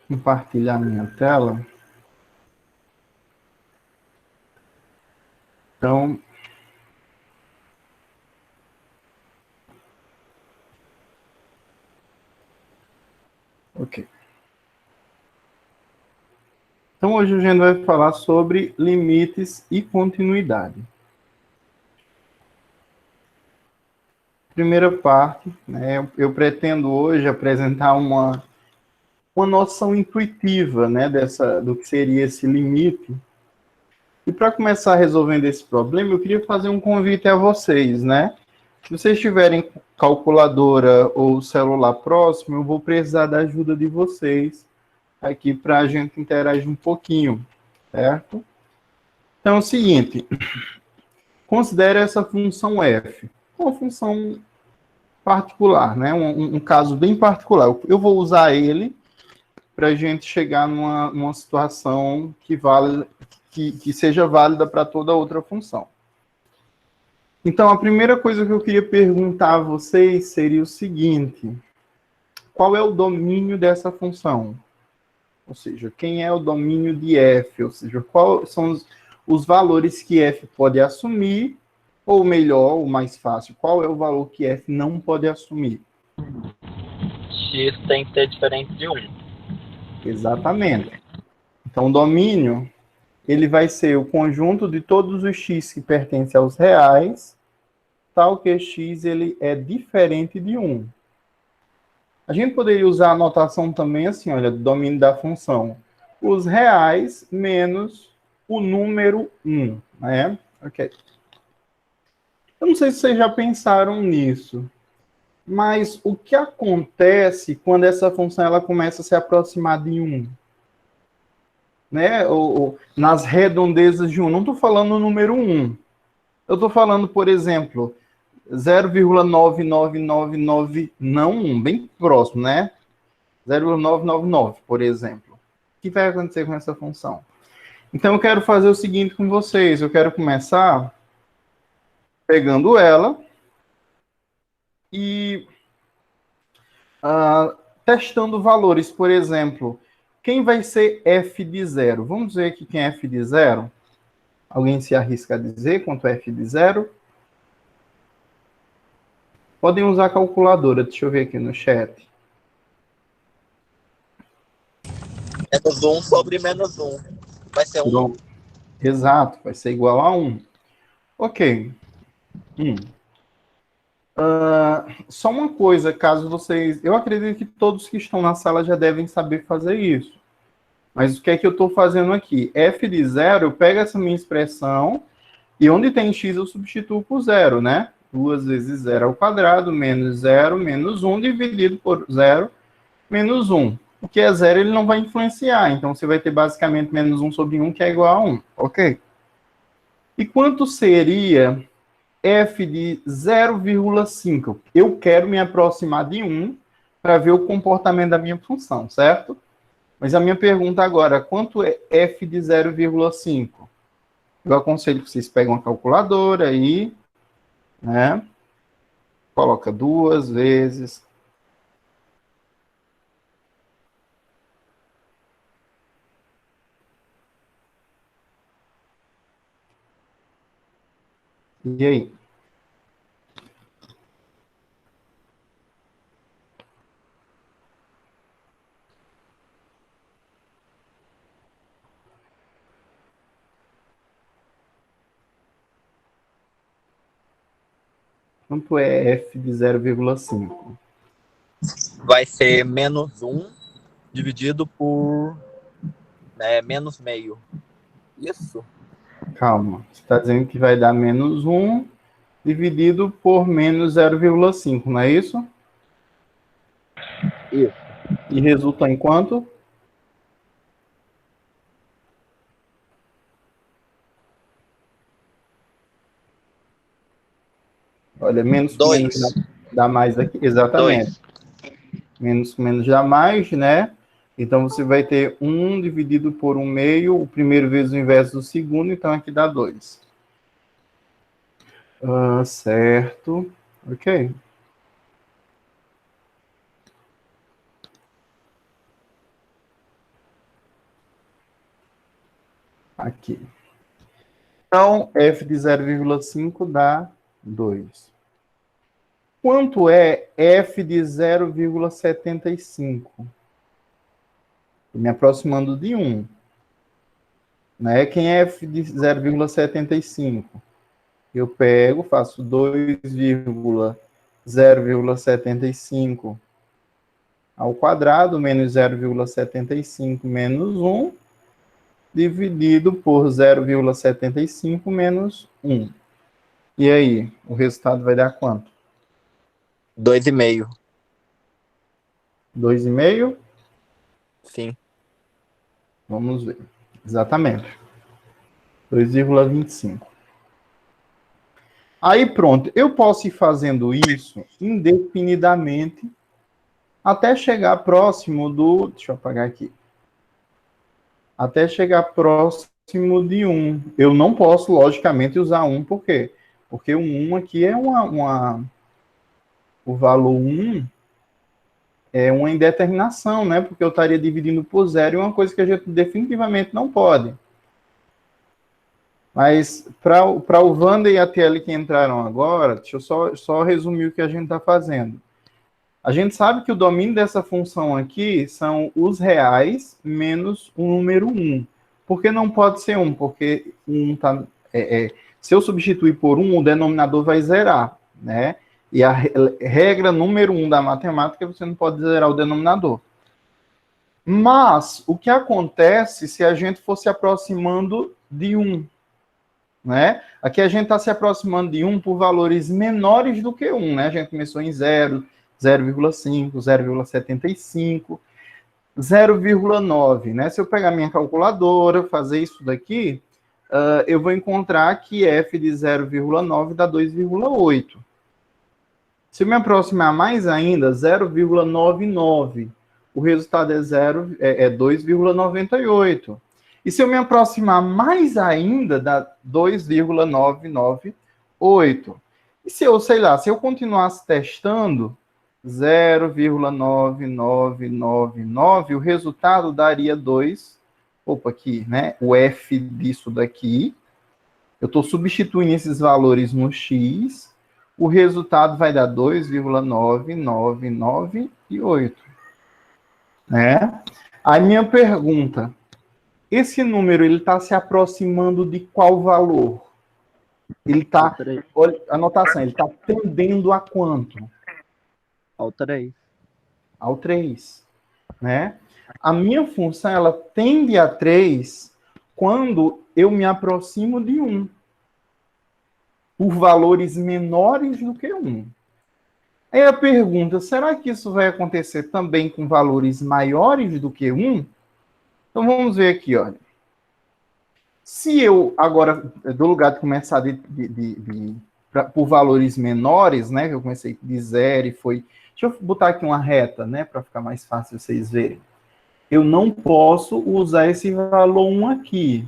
compartilhar minha tela. Então, ok. Então, hoje a gente vai falar sobre limites e continuidade. Primeira parte, né, eu pretendo hoje apresentar uma noção intuitiva, né, do que seria esse limite. E para começar resolvendo esse problema, eu queria fazer um convite a vocês, né? Se vocês tiverem calculadora ou celular próximo, eu vou precisar da ajuda de vocês aqui para a gente interagir um pouquinho, certo? Então é o seguinte, considere essa função f, uma função particular, né? Um caso bem particular. Eu vou usar ele para a gente chegar numa situação que seja válida para toda outra função. Então, a primeira coisa que eu queria perguntar a vocês seria o seguinte: qual é o domínio dessa função? Ou seja, quem é o domínio de f? Ou seja, quais são os valores que f pode assumir? Ou melhor, o mais fácil, qual é o valor que f não pode assumir? X tem que ser diferente de 1. Exatamente. Então, o domínio, ele vai ser o conjunto de todos os x que pertencem aos reais, tal que x ele é diferente de 1. A gente poderia usar a notação também assim, olha, do domínio da função. Os reais menos o número 1, né? Ok. Eu não sei se vocês já pensaram nisso, mas o que acontece quando essa função ela começa a se aproximar de 1? Né? Ou nas redondezas de 1. Não estou falando o número 1. Eu estou falando, por exemplo, 0,9999, não 1, bem próximo, né? 0,999, por exemplo. O que vai acontecer com essa função? Então, eu quero fazer o seguinte com vocês. Eu quero começar pegando ela e testando valores. Por exemplo, quem vai ser f de 0? Vamos ver aqui quem é f de 0. Alguém se arrisca a dizer quanto é f de 0? Podem usar a calculadora. Deixa eu ver aqui no chat. Menos 1 sobre menos 1. Vai ser 1. Pronto. Exato, vai ser igual a 1. Ok. Só uma coisa, caso vocês... Eu acredito que todos que estão na sala já devem saber fazer isso. Mas o que é que eu estou fazendo aqui? F de 0, eu pego essa minha expressão e onde tem x eu substituo por 0, né? 2 vezes 0 ao quadrado, menos 0, menos 1, dividido por 0, menos 1. O que é 0, ele não vai influenciar. Então, você vai ter basicamente menos 1 sobre 1, que é igual a 1. Ok? E quanto seria f de 0,5? Eu quero me aproximar de 1 para ver o comportamento da minha função, certo? Mas a minha pergunta agora, quanto é f de 0,5? Eu aconselho que vocês peguem uma calculadora aí, né? Coloca 2 vezes. E aí? Quanto é f de 0,5? Vai ser menos 1 dividido por menos meio. Isso? Calma. Você está dizendo que vai dar menos 1 dividido por menos 0,5, não é isso? Isso. E resulta em quanto? Olha, menos com menos 2. dá mais aqui. Exatamente. 2. Menos com menos dá mais, né? Então, você vai ter 1 dividido por 1 meio, o primeiro vezes o inverso do segundo, então aqui dá 2. Certo. Ok. Aqui. Então, f de 0,5 dá 2. Quanto é f de 0,75? Estou me aproximando de 1. Né? Quem é f de 0,75? Eu pego, faço 2,0,75 ao quadrado, menos 0,75 menos 1, dividido por 0,75 menos 1. E aí, o resultado vai dar quanto? 2,5. 2,5? Sim. Vamos ver. Exatamente. 2,25. Aí pronto, eu posso ir fazendo isso indefinidamente até chegar próximo do... Deixa eu apagar aqui. Até chegar próximo de 1. Eu não posso, logicamente, usar 1, por quê? Porque o 1 aqui é o valor 1 é uma indeterminação, né? Porque eu estaria dividindo por 0 e uma coisa que a gente definitivamente não pode. Mas para o Wander e a TL que entraram agora, deixa eu só resumir o que a gente está fazendo. A gente sabe que o domínio dessa função aqui são os reais menos o número 1. Por que não pode ser 1? Porque 1 tá, se eu substituir por 1, o denominador vai zerar, né? E a regra número 1 da matemática é que você não pode zerar o denominador. Mas o que acontece se a gente for se aproximando de 1? Né? Aqui a gente está se aproximando de 1 por valores menores do que 1, né? A gente começou em 0, 0,5, 0,75, 0,9, né? Se eu pegar minha calculadora, fazer isso daqui, eu vou encontrar que f de 0,9 dá 2,8. Se eu me aproximar mais ainda, 0,99, o resultado é 2,98. E se eu me aproximar mais ainda, dá 2,998. E se eu, sei lá, se eu continuasse testando 0,9999, o resultado daria 2. Opa, aqui, né? O f disso daqui. Eu estou substituindo esses valores no x. O resultado vai dar 2,9998. Né? A minha pergunta... Esse número, ele está se aproximando de qual valor? Ele está, olha, anotação, ele está tendendo a quanto? Ao 3. Ao 3, né? A minha função, ela tende a 3 quando eu me aproximo de 1. Por valores menores do que 1. Aí a pergunta, será que isso vai acontecer também com valores maiores do que 1? Então vamos ver aqui, olha. Se eu, agora, do lugar de começar por valores menores, né, que eu comecei de 0 e foi... Deixa eu botar aqui uma reta, né, para ficar mais fácil vocês verem. Eu não posso usar esse valor 1 aqui,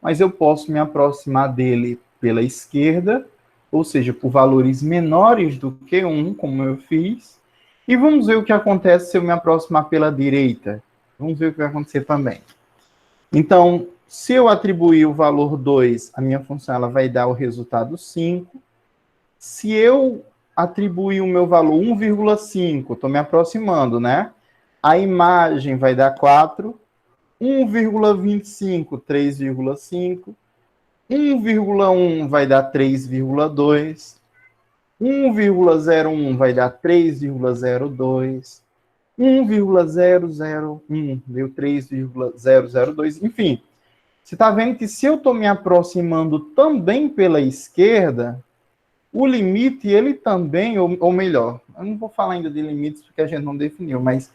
mas eu posso me aproximar dele pela esquerda, ou seja, por valores menores do que 1, como eu fiz. E vamos ver o que acontece se eu me aproximar pela direita. Vamos ver o que vai acontecer também. Então, se eu atribuir o valor 2, a minha função ela vai dar o resultado 5. Se eu atribuir o meu valor 1,5, estou me aproximando, né? A imagem vai dar 4. 1,25, 3,5. 1,1 vai dar 3,2. 1,01 vai dar 3,02. 1,001 deu 3,002. Enfim, você está vendo que se eu estou me aproximando também pela esquerda, o limite, ele também, ou melhor, eu não vou falar ainda de limites porque a gente não definiu, mas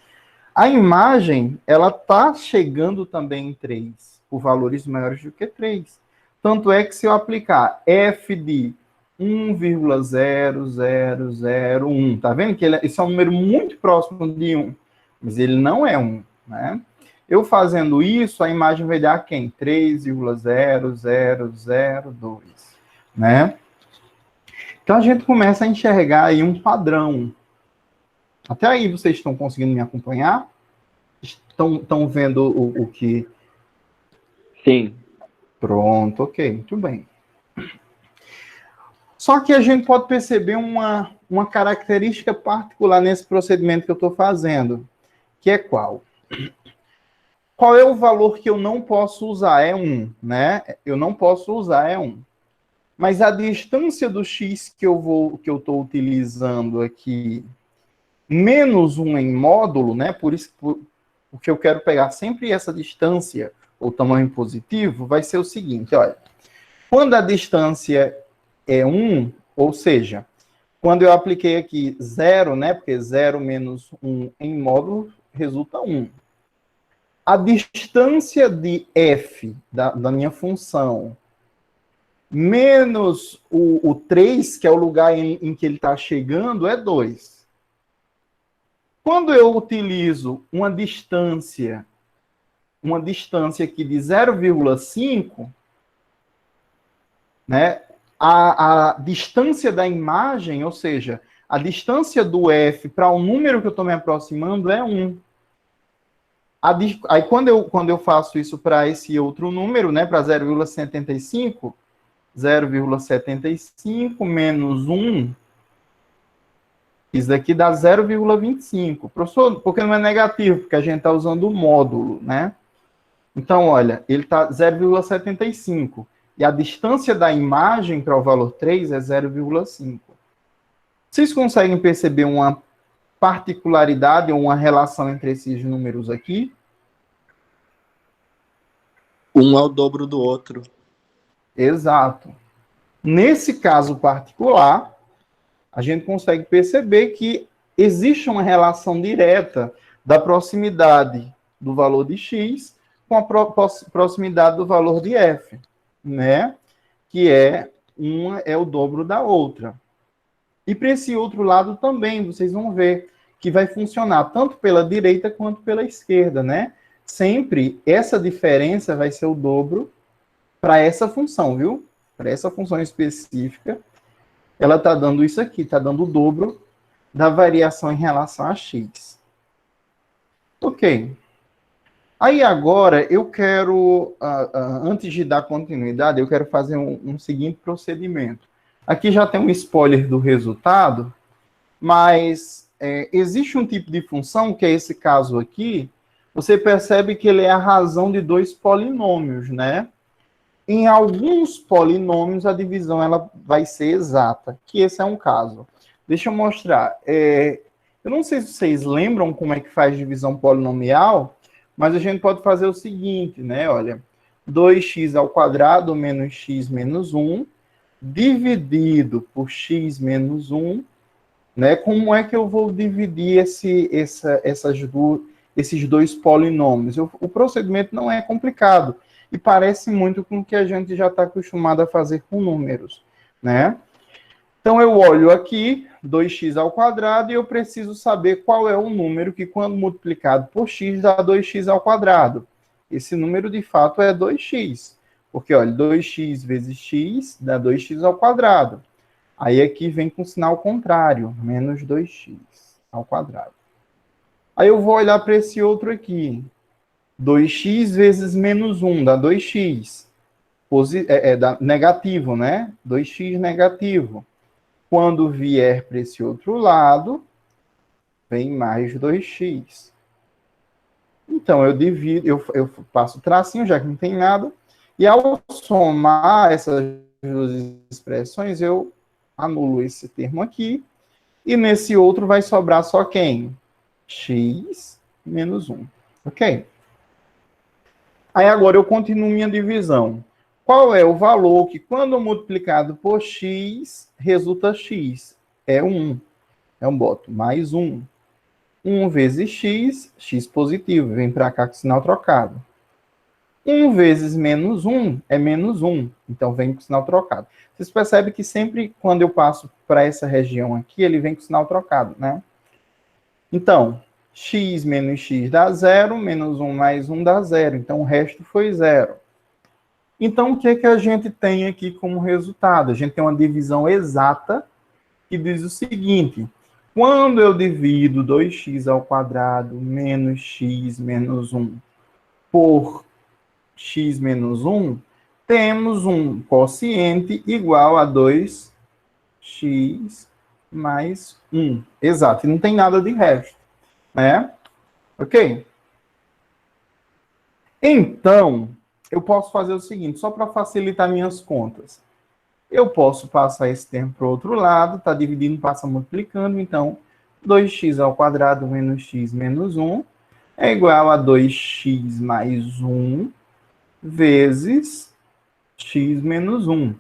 a imagem, ela está chegando também em 3, por valores maiores do que 3. Tanto é que se eu aplicar f de 1,0001, tá vendo que esse é um número muito próximo de 1, mas ele não é 1, né? Eu fazendo isso, a imagem vai dar quem? 3,0002, né? Então a gente começa a enxergar aí um padrão. Até aí vocês estão conseguindo me acompanhar? Estão vendo o que... Sim. Pronto, ok, muito bem. Só que a gente pode perceber uma característica particular nesse procedimento que eu estou fazendo, que é qual? Qual é o valor que eu não posso usar? É 1, né? Eu não posso usar, é 1. Mas a distância do x que eu estou utilizando aqui, menos 1 em módulo, né? Porque eu quero pegar sempre essa distância, ou tamanho positivo, vai ser o seguinte, olha. Quando a distância é 1, ou seja, quando eu apliquei aqui 0, né? Porque 0 menos 1 em módulo resulta 1. A distância de f da minha função menos o 3, que é o lugar em que ele está chegando, é 2. Quando eu utilizo uma distância aqui de 0,5, né, a distância da imagem, ou seja, a distância do f para o número que eu estou me aproximando é 1. Aí, quando eu faço isso para esse outro número, né, para 0,75 menos 1, isso daqui dá 0,25. Professor, por que não é negativo? Porque a gente está usando o módulo, né? Então, olha, ele está 0,75. E a distância da imagem para o valor 3 é 0,5. Vocês conseguem perceber uma particularidade ou uma relação entre esses números aqui? Um é o dobro do outro. Exato. Nesse caso particular, a gente consegue perceber que existe uma relação direta da proximidade do valor de x com a proximidade do valor de f, né? Que uma é o dobro da outra. E para esse outro lado também, vocês vão ver que vai funcionar tanto pela direita quanto pela esquerda, né? Sempre essa diferença vai ser o dobro para essa função, viu? Para essa função específica, ela está dando isso aqui, está dando o dobro da variação em relação a x. Ok. Aí agora eu quero, antes de dar continuidade, eu quero fazer um seguinte procedimento. Aqui já tem um spoiler do resultado, mas existe um tipo de função, que é esse caso aqui, você percebe que ele é a razão de dois polinômios, né? Em alguns polinômios, a divisão ela vai ser exata, que esse é um caso. Deixa eu mostrar. Eu não sei se vocês lembram como é que faz divisão polinomial, mas a gente pode fazer o seguinte, né? Olha, 2x ao quadrado menos x menos 1, dividido por x menos 1, né? Como é que eu vou dividir esses dois polinômios? O procedimento não é complicado e parece muito com o que a gente já está acostumado a fazer com números, né? Então, eu olho aqui, 2x ao quadrado, e eu preciso saber qual é o número que, quando multiplicado por x, dá 2x ao quadrado. Esse número, de fato, é 2x. Porque, olha, 2x vezes x dá 2x ao quadrado. Aí, aqui vem com o sinal contrário, menos 2x ao quadrado. Aí, eu vou olhar para esse outro aqui. 2x vezes menos 1 dá 2x. Dá negativo, né? 2x negativo. Quando vier para esse outro lado, vem mais 2x. Então, eu divido, eu passo o tracinho, já que não tem nada, e ao somar essas duas expressões, eu anulo esse termo aqui, e nesse outro vai sobrar só quem? X menos 1. Ok? Aí agora eu continuo minha divisão. Qual é o valor que, quando multiplicado por x, resulta x? É 1. Então, boto mais 1. 1 vezes x, x positivo, vem para cá com o sinal trocado. 1 vezes menos 1 é menos 1, então vem com o sinal trocado. Vocês percebem que sempre quando eu passo para essa região aqui, ele vem com o sinal trocado, né? Então, x menos x dá 0, menos 1 mais 1 dá 0, então o resto foi 0. Então, o que é que a gente tem aqui como resultado? A gente tem uma divisão exata que diz o seguinte: quando eu divido 2x ao quadrado menos x menos 1 por x menos 1, temos um quociente igual a 2x mais 1. Exato, e não tem nada de resto, né? Ok? Então, eu posso fazer o seguinte, só para facilitar minhas contas. Eu posso passar esse termo para o outro lado, está dividindo, passa multiplicando, então 2x ao quadrado menos x menos 1 é igual a 2x mais 1 vezes x menos 1,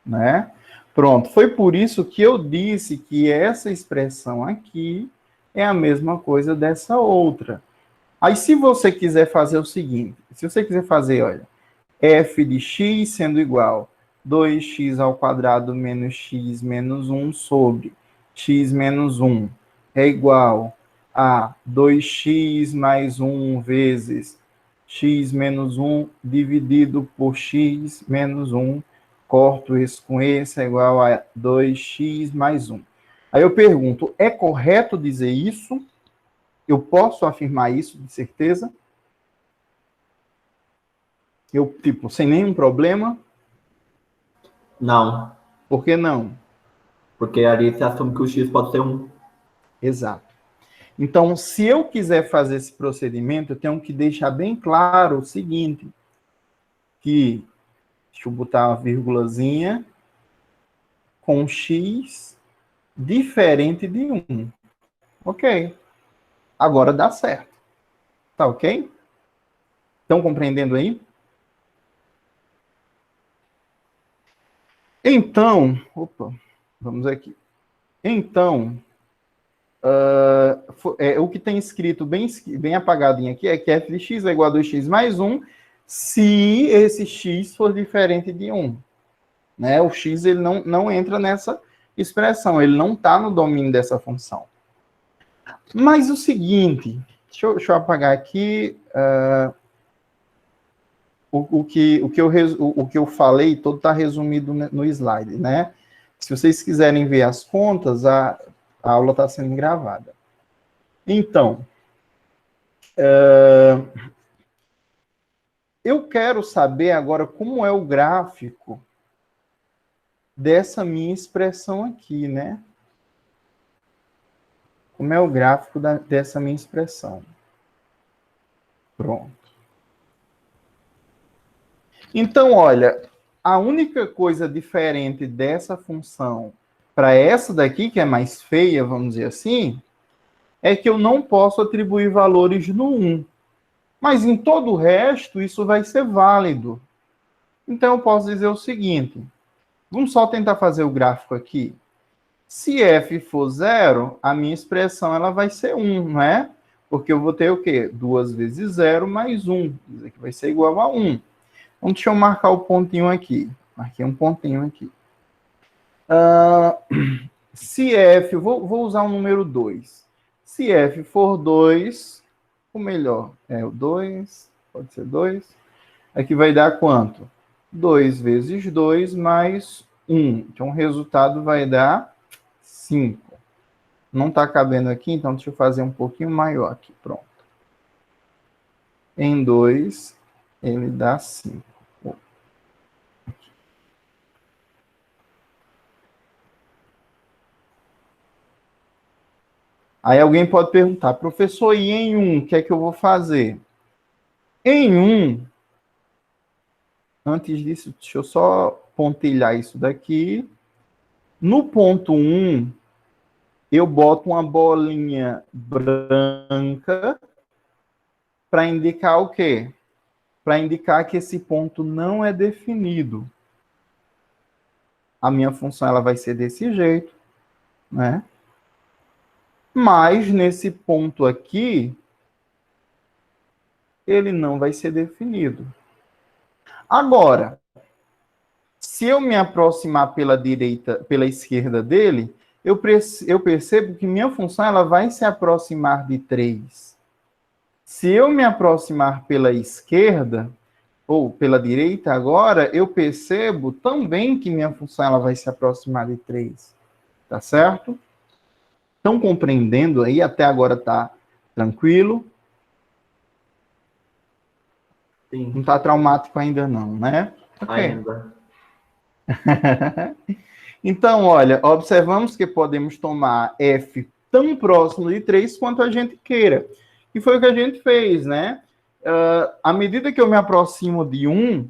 né? Pronto, foi por isso que eu disse que essa expressão aqui é a mesma coisa dessa outra. Aí, se você quiser fazer o seguinte, se você quiser fazer, olha, f de x sendo igual 2x ao quadrado menos x menos 1 sobre x menos 1 é igual a 2x mais 1 vezes x menos 1 dividido por x menos 1, corto esse com esse, é igual a 2x mais 1. Aí eu pergunto, é correto dizer isso? Eu posso afirmar isso de certeza? Eu, tipo, sem nenhum problema? Não, Por que não? porque ali você assume que o x pode ser 1. Exato. Então, se eu quiser fazer esse procedimento, eu tenho que deixar bem claro o seguinte, que, deixa eu botar uma vírgulazinha, com x diferente de 1. Ok. Agora dá certo. Tá ok? Estão compreendendo aí? Então, opa, vamos aqui. Então, o que tem escrito bem apagadinho aqui é que f de x é igual a 2x mais 1 se esse x for diferente de 1. Né? O x ele não entra nessa expressão, ele não está no domínio dessa função. Mas o seguinte, deixa eu apagar aqui o que eu falei, todo está resumido no slide, né? Se vocês quiserem ver as contas, a aula está sendo gravada. Então, eu quero saber agora como é o gráfico dessa minha expressão aqui, né? Como é o gráfico dessa minha expressão. Pronto. Então, olha, a única coisa diferente dessa função para essa daqui, que é mais feia, vamos dizer assim, é que eu não posso atribuir valores no 1. Mas em todo o resto, isso vai ser válido. Então, eu posso dizer o seguinte. Vamos só tentar fazer o gráfico aqui. Se f for 0, a minha expressão ela vai ser 1, não é? Porque eu vou ter o quê? 2 vezes 0 mais 1. Isso aqui vai ser igual a 1. Então, deixa eu marcar o pontinho aqui. Marquei um pontinho aqui. Se f, vou usar o número 2. Se f for 2, ou melhor, o 2, pode ser 2. Aqui vai dar quanto? 2 vezes 2 mais 1. Então, o resultado vai dar 5. Não está cabendo aqui, então deixa eu fazer um pouquinho maior aqui. Pronto. Em 2, ele dá 5. Aí alguém pode perguntar, professor, e em 1, o que é que eu vou fazer? Em 1, antes disso, deixa eu só pontilhar isso daqui. No ponto 1, eu boto uma bolinha branca para indicar o quê? Para indicar que esse ponto não é definido. A minha função ela vai ser desse jeito, né? Mas nesse ponto aqui, ele não vai ser definido. Agora, se eu me aproximar pela direita, pela esquerda dele, eu percebo que minha função ela vai se aproximar de 3. Se eu me aproximar pela esquerda, ou pela direita agora, eu percebo também que minha função ela vai se aproximar de 3. Tá certo? Estão compreendendo aí? Até agora tá tranquilo? Sim. Não tá traumático ainda não, né? Ok. ainda. Então, olha, observamos que podemos tomar f tão próximo de 3 quanto a gente queira. E foi o que a gente fez, né? À medida que eu me aproximo de 1,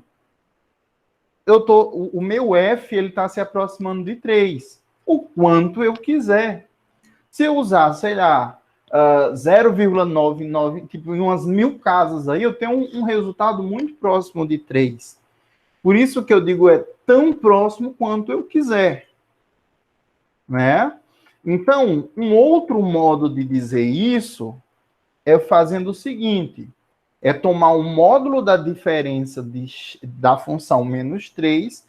o meu f ele está se aproximando de 3, o quanto eu quiser. Se eu usar, sei lá, 0,99, tipo, em umas 1000 casas aí, eu tenho um resultado muito próximo de 3. Por isso que eu digo é tão próximo quanto eu quiser, né? Então, um outro modo de dizer isso é fazendo o seguinte, é tomar o módulo da diferença da função menos 3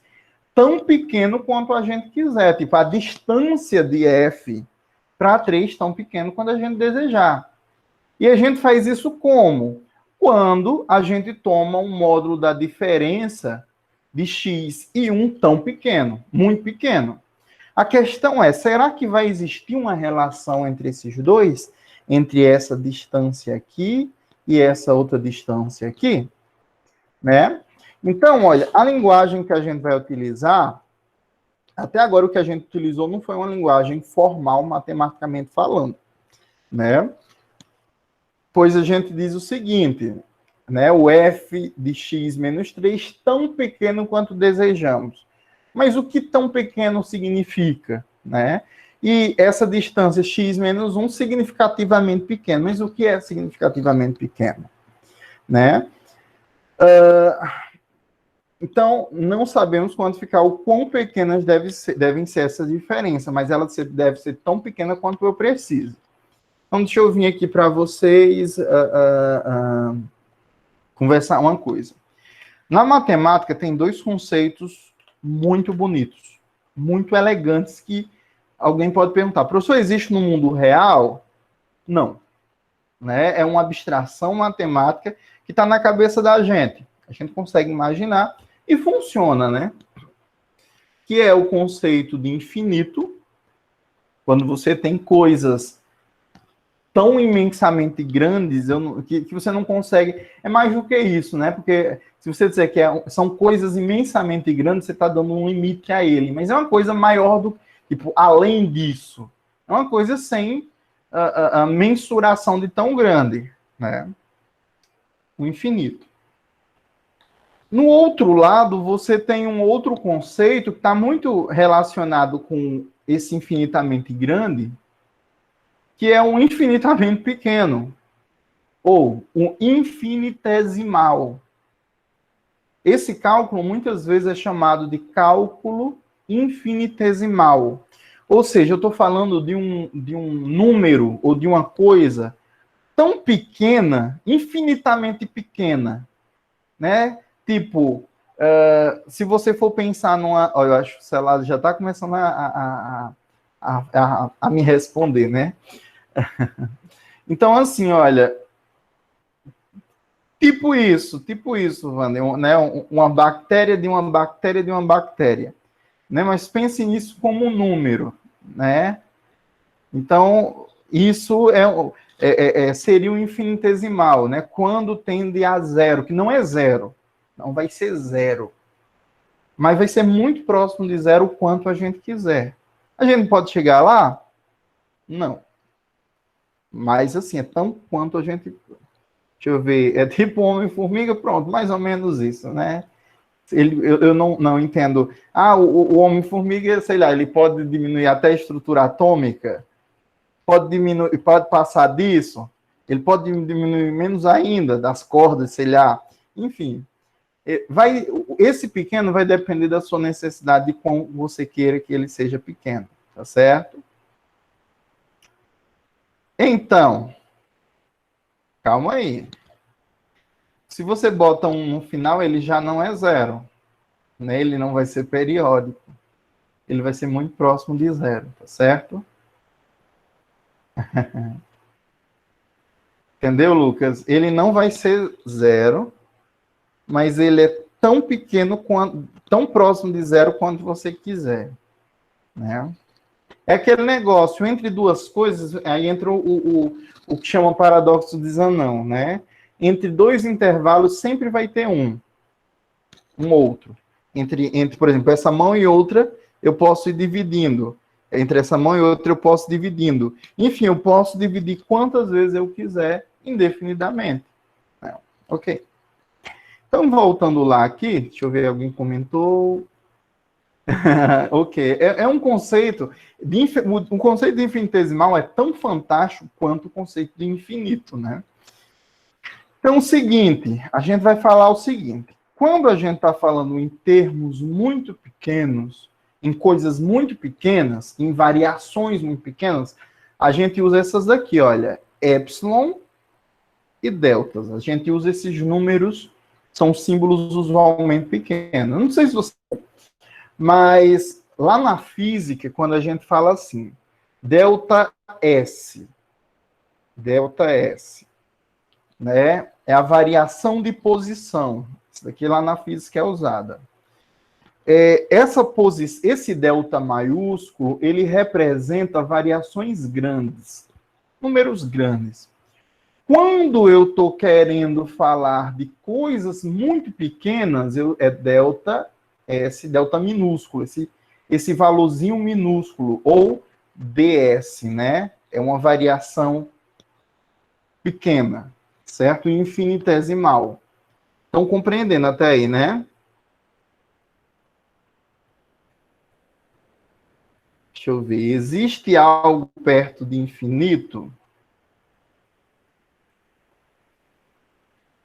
tão pequeno quanto a gente quiser. Tipo, a distância de f para 3 tão pequeno quando a gente desejar. E a gente faz isso como? Quando a gente toma um módulo da diferença de x e 1 tão pequeno, muito pequeno. A questão é, será que vai existir uma relação entre esses dois? Entre essa distância aqui e essa outra distância aqui? Né? Então, olha, a linguagem que a gente vai utilizar, até agora o que a gente utilizou não foi uma linguagem formal, matematicamente falando, né? Pois a gente diz o seguinte, né? O f de x menos 3 tão pequeno quanto desejamos. Mas o que tão pequeno significa, né? E essa distância x menos 1 significativamente pequeno. Mas o que é significativamente pequeno? Né? Então, não sabemos quantificar o quão pequenas devem ser essa diferença, mas ela deve ser tão pequena quanto eu preciso. Então, deixa eu vir aqui para vocês conversar uma coisa. Na matemática, tem dois conceitos muito bonitos, muito elegantes, que alguém pode perguntar, professor, existe no mundo real? Não. Né? É uma abstração matemática que está na cabeça da gente. A gente consegue imaginar e funciona, né? Que é o conceito de infinito, quando você tem coisas tão imensamente grandes que você não consegue... É mais do que isso, né? Porque se você disser que são coisas imensamente grandes, você está dando um limite a ele. Mas é uma coisa maior do... Tipo, além disso. É uma coisa sem a mensuração de tão grande, né? O infinito. No outro lado, você tem um outro conceito que está muito relacionado com esse infinitamente grande, que é um infinitamente pequeno, ou um infinitesimal. Esse cálculo muitas vezes é chamado de cálculo infinitesimal. Ou seja, eu estou falando de um número ou de uma coisa tão pequena, infinitamente pequena, né? Tipo, se você for pensar numa... Olha, eu acho que o celular já está começando a me responder, né? Então, assim, olha, tipo isso, Wander, né? Uma bactéria de uma bactéria de uma bactéria, né? Mas pense nisso como um número, né? Então, isso seria um infinitesimal, né? Quando tende a zero, que não é zero, não vai ser zero, mas vai ser muito próximo de zero o quanto a gente quiser. A gente pode chegar lá? Não. Mas, assim, é tão quanto a gente... Deixa eu ver, é tipo Homem-Formiga, pronto, mais ou menos isso, né? Eu não entendo. O Homem-Formiga, sei lá, ele pode diminuir até a estrutura atômica? Pode diminuir, pode passar disso? Ele pode diminuir menos ainda, das cordas, sei lá. Enfim, esse pequeno vai depender da sua necessidade, de como você queira que ele seja pequeno, tá certo? Então, calma aí. Se você bota um no final, ele já não é zero, né? Ele não vai ser periódico. Ele vai ser muito próximo de zero, tá certo? Entendeu, Lucas? Ele não vai ser zero, mas ele é tão pequeno, tão próximo de zero quanto você quiser, né? É aquele negócio, entre duas coisas, aí entra o que chama paradoxo de Zânão, né? Entre dois intervalos sempre vai ter um outro. por exemplo, essa mão e outra, eu posso ir dividindo. Entre essa mão e outra, eu posso ir dividindo. Enfim, eu posso dividir quantas vezes eu quiser, indefinidamente. Ok. Então, voltando lá aqui, deixa eu ver, alguém comentou. Ok. É um conceito, o conceito de infinitesimal é tão fantástico quanto o conceito de infinito, né? Então, o seguinte, a gente vai falar o seguinte. Quando a gente está falando em termos muito pequenos, em coisas muito pequenas, em variações muito pequenas, a gente usa essas daqui, olha, epsilon e deltas. A gente usa esses números, são símbolos usualmente pequenos. Não sei se você... Mas lá na física, quando a gente fala assim, delta S, né, é a variação de posição. Isso daqui lá na física é usada. Esse delta maiúsculo, ele representa variações grandes, números grandes. Quando eu estou querendo falar de coisas muito pequenas, é delta S, delta minúsculo, esse valorzinho minúsculo, ou ds, né? É uma variação pequena, certo? Infinitesimal. Estão compreendendo até aí, né? Deixa eu ver. Existe algo perto de infinito?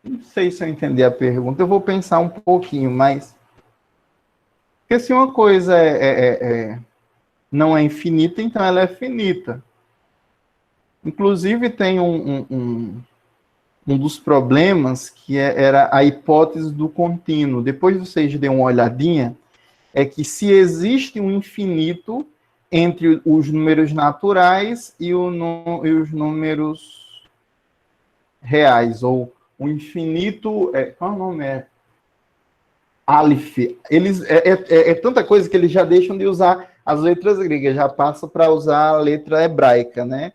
Não sei se eu entendi a pergunta. Eu vou pensar um pouquinho, mas... Porque se uma coisa não é infinita, então ela é finita. Inclusive, tem um dos problemas que era a hipótese do contínuo. Depois vocês dêem uma olhadinha, é que se existe um infinito entre os números naturais e os números reais, ou o infinito... qual é o nome? Aleph. Eles, tanta coisa que eles já deixam de usar as letras gregas, já passa para usar a letra hebraica, né?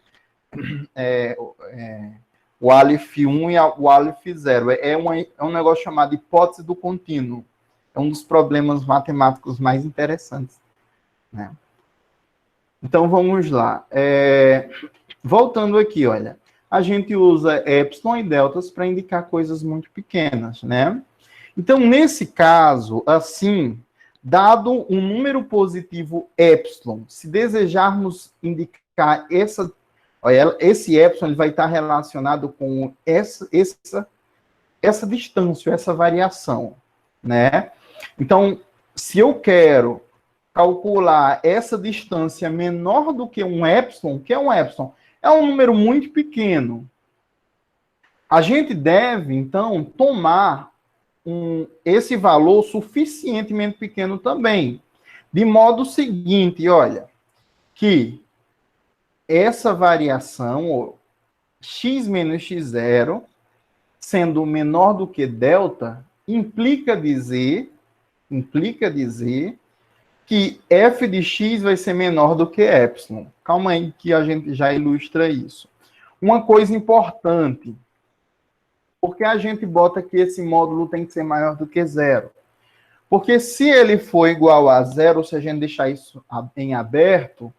O Aleph 1 e o Aleph 0. É um negócio chamado hipótese do contínuo. É um dos problemas matemáticos mais interessantes, né? Então, vamos lá. Voltando aqui, olha. A gente usa epsilon e deltas para indicar coisas muito pequenas, né? Então, nesse caso, assim, dado um número positivo epsilon, se desejarmos indicar esse epsilon, ele vai estar relacionado com essa distância, essa variação, né? Então, se eu quero calcular essa distância menor do que um epsilon, que é um epsilon? É um número muito pequeno. A gente deve, então, tomar esse valor suficientemente pequeno também. De modo seguinte, olha, que essa variação, x menos x0, sendo menor do que delta, implica dizer que f de x vai ser menor do que epsilon. Calma aí que a gente já ilustra isso. Uma coisa importante, porque a gente bota que esse módulo tem que ser maior do que zero? Porque se ele for igual a zero, se a gente deixar isso em aberto,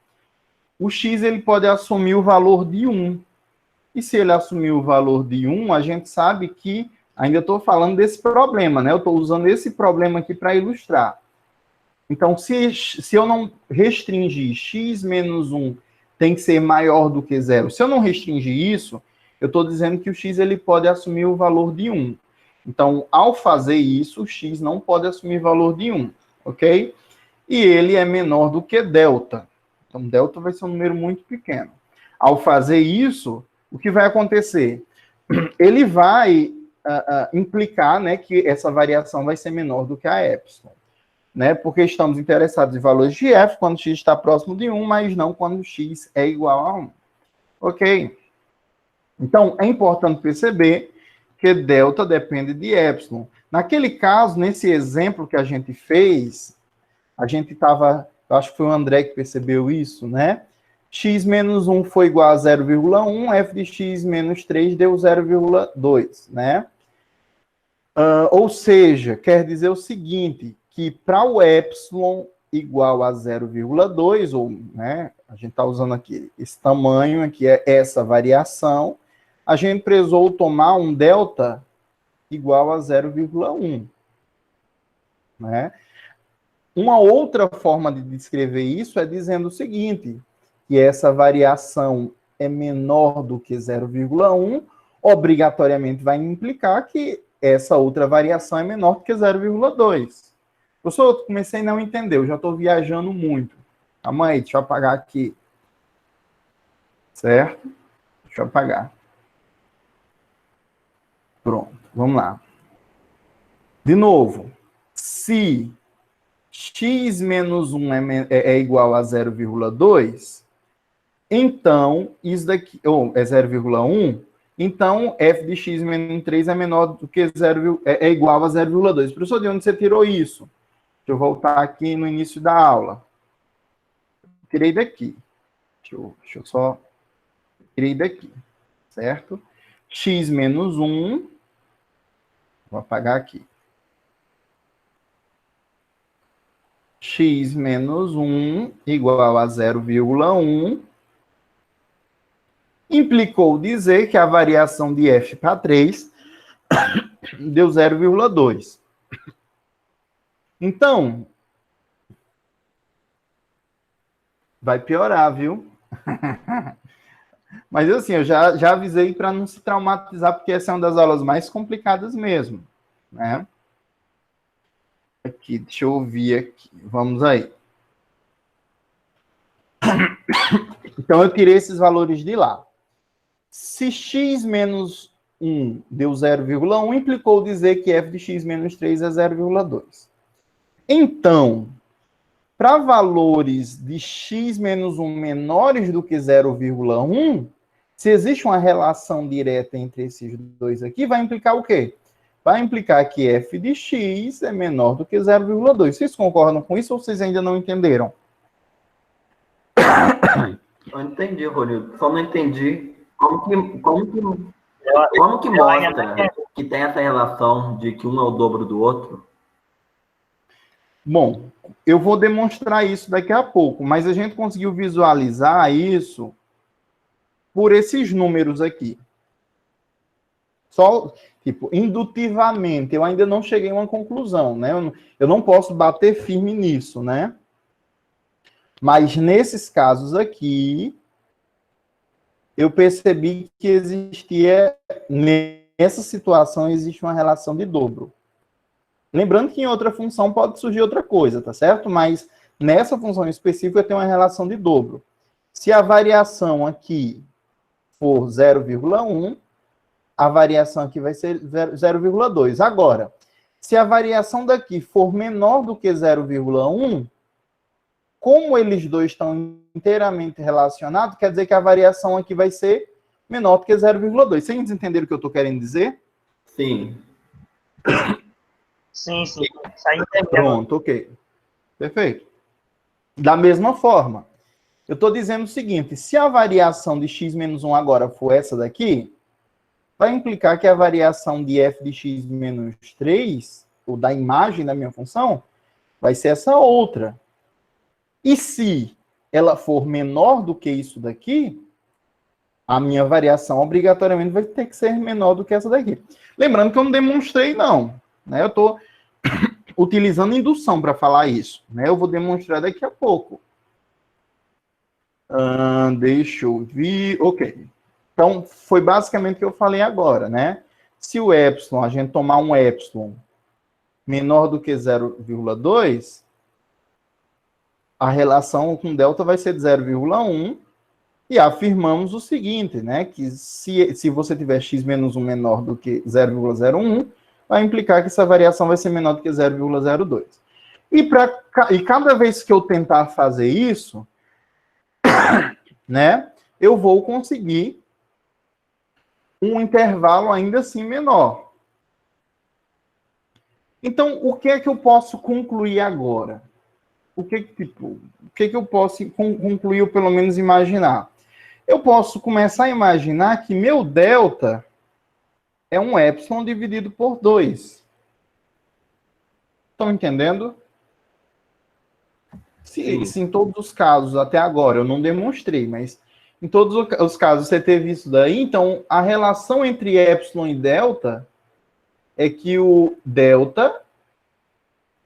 o x ele pode assumir o valor de 1. E se ele assumir o valor de 1, a gente sabe que, ainda estou falando desse problema, né? Eu estou usando esse problema aqui para ilustrar. Então, se eu não restringir x menos 1 tem que ser maior do que zero, se eu não restringir isso, eu estou dizendo que o x ele pode assumir o valor de 1. Então, ao fazer isso, o x não pode assumir valor de 1, ok? E ele é menor do que delta. Então, delta vai ser um número muito pequeno. Ao fazer isso, o que vai acontecer? Ele vai implicar, né, que essa variação vai ser menor do que a epsilon, né? Porque estamos interessados em valores de f quando x está próximo de 1, mas não quando x é igual a 1. Ok? Então, é importante perceber que delta depende de epsilon. Naquele caso, nesse exemplo que a gente fez, a gente estava, acho que foi o André que percebeu isso, né? X menos 1 foi igual a 0,1, f de x menos 3 deu 0,2, né? Ou seja, quer dizer o seguinte, que para o epsilon igual a 0,2, ou, né, a gente está usando aqui esse tamanho, aqui é essa variação, a gente precisou tomar um delta igual a 0,1. Né? Uma outra forma de descrever isso é dizendo o seguinte, que essa variação é menor do que 0,1, obrigatoriamente vai implicar que essa outra variação é menor do que 0,2. Professor, eu comecei a não entender, eu já estou viajando muito. Calma aí, deixa eu apagar aqui. Certo? Deixa eu apagar. Pronto, vamos lá. De novo, se x menos 1 é igual a 0,2, então, isso daqui, ou é 0,1, então f de x menos 3 é menor do que 0, é igual a 0,2. Professor, de onde você tirou isso? Deixa eu voltar aqui no início da aula. Tirei daqui. Deixa eu só... Tirei daqui, certo? X menos 1, vou apagar aqui. X menos 1 igual a 0,1 implicou dizer que a variação de f para 3 deu 0,2. Então, vai piorar, viu? Mas assim, eu já avisei para não se traumatizar, porque essa é uma das aulas mais complicadas mesmo, né? Aqui, deixa eu ouvir aqui. Vamos aí. Então, eu tirei esses valores de lá. Se x menos 1 deu 0,1, implicou dizer que f de x menos 3 é 0,2. Então, para valores de x menos 1 menores do que 0,1, se existe uma relação direta entre esses dois aqui, vai implicar o quê? Vai implicar que f de x é menor do que 0,2. Vocês concordam com isso ou vocês ainda não entenderam? Eu entendi, Rodrigo. Só não entendi como que mostra que tem essa relação de que um é o dobro do outro. Bom, eu vou demonstrar isso daqui a pouco, mas a gente conseguiu visualizar isso por esses números aqui. Só, tipo, indutivamente, eu ainda não cheguei a uma conclusão, né? Eu não posso bater firme nisso, né? Mas nesses casos aqui, eu percebi que existia, nessa situação, existe uma relação de dobro. Lembrando que em outra função pode surgir outra coisa, tá certo? Mas nessa função específica tem uma relação de dobro. Se a variação aqui for 0,1, a variação aqui vai ser 0,2. Agora, se a variação daqui for menor do que 0,1, como eles dois estão inteiramente relacionados, quer dizer que a variação aqui vai ser menor do que 0,2. Vocês entenderam o que eu estou querendo dizer? Sim. Sim. Sai entendendo. Pronto, ok. Perfeito. Da mesma forma, eu estou dizendo o seguinte, se a variação de x menos 1 agora for essa daqui, vai implicar que a variação de f de x menos 3, ou da imagem da minha função, vai ser essa outra. E se ela for menor do que isso daqui, a minha variação obrigatoriamente vai ter que ser menor do que essa daqui. Lembrando que eu não demonstrei, não. Né? Eu estou utilizando indução para falar isso. Né? Eu vou demonstrar daqui a pouco. Deixa eu ver. Ok. Então, foi basicamente o que eu falei agora, né? Se o epsilon, a gente tomar um epsilon menor do que 0,2, a relação com delta vai ser de 0,1, e afirmamos o seguinte, né? Que se você tiver x menos 1 menor do que 0,01, vai implicar que essa variação vai ser menor do que 0,02. E cada vez que eu tentar fazer isso, né? Eu vou conseguir um intervalo ainda assim menor. Então, o que é que eu posso concluir agora? O que eu posso concluir ou pelo menos imaginar? Eu posso começar a imaginar que meu delta é um epsilon dividido por 2. Estão entendendo? Se em todos os casos, até agora, eu não demonstrei, mas em todos os casos você teve isso daí, então a relação entre epsilon e delta é que o delta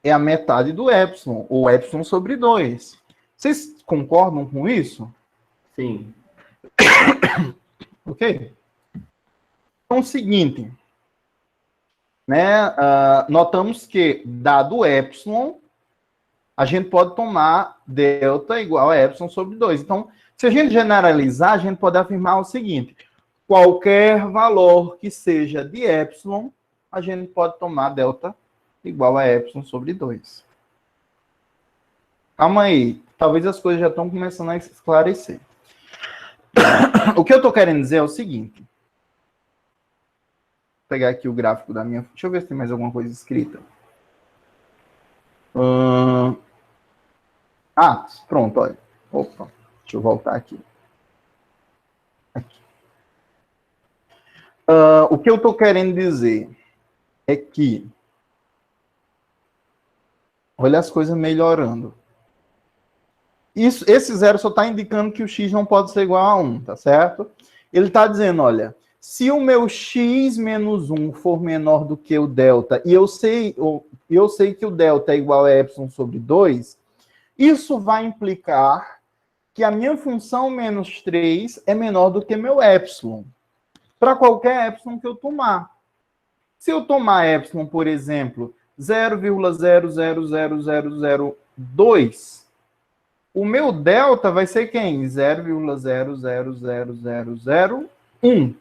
é a metade do epsilon, ou epsilon sobre 2. Vocês concordam com isso? Sim. Ok? Então, é o seguinte, né? Notamos que, dado o epsilon, a gente pode tomar delta igual a epsilon sobre 2. Então, se a gente generalizar, a gente pode afirmar o seguinte: qualquer valor que seja de epsilon, a gente pode tomar delta igual a epsilon sobre 2. Calma aí, talvez as coisas já estão começando a esclarecer. O que eu estou querendo dizer é o seguinte. Vou pegar aqui o gráfico da minha... Deixa eu ver se tem mais alguma coisa escrita. Pronto, olha. Opa, deixa eu voltar aqui. O que eu estou querendo dizer é que... Olha as coisas melhorando. Esse zero só está indicando que o x não pode ser igual a 1, tá certo? Ele está dizendo, olha, se o meu x menos 1 for menor do que o delta, e eu sei que o delta é igual a epsilon sobre 2, isso vai implicar que a minha função menos 3 é menor do que meu epsilon, para qualquer epsilon que eu tomar. Se eu tomar epsilon, por exemplo, 0,0000002, o meu delta vai ser quem? 0,000001.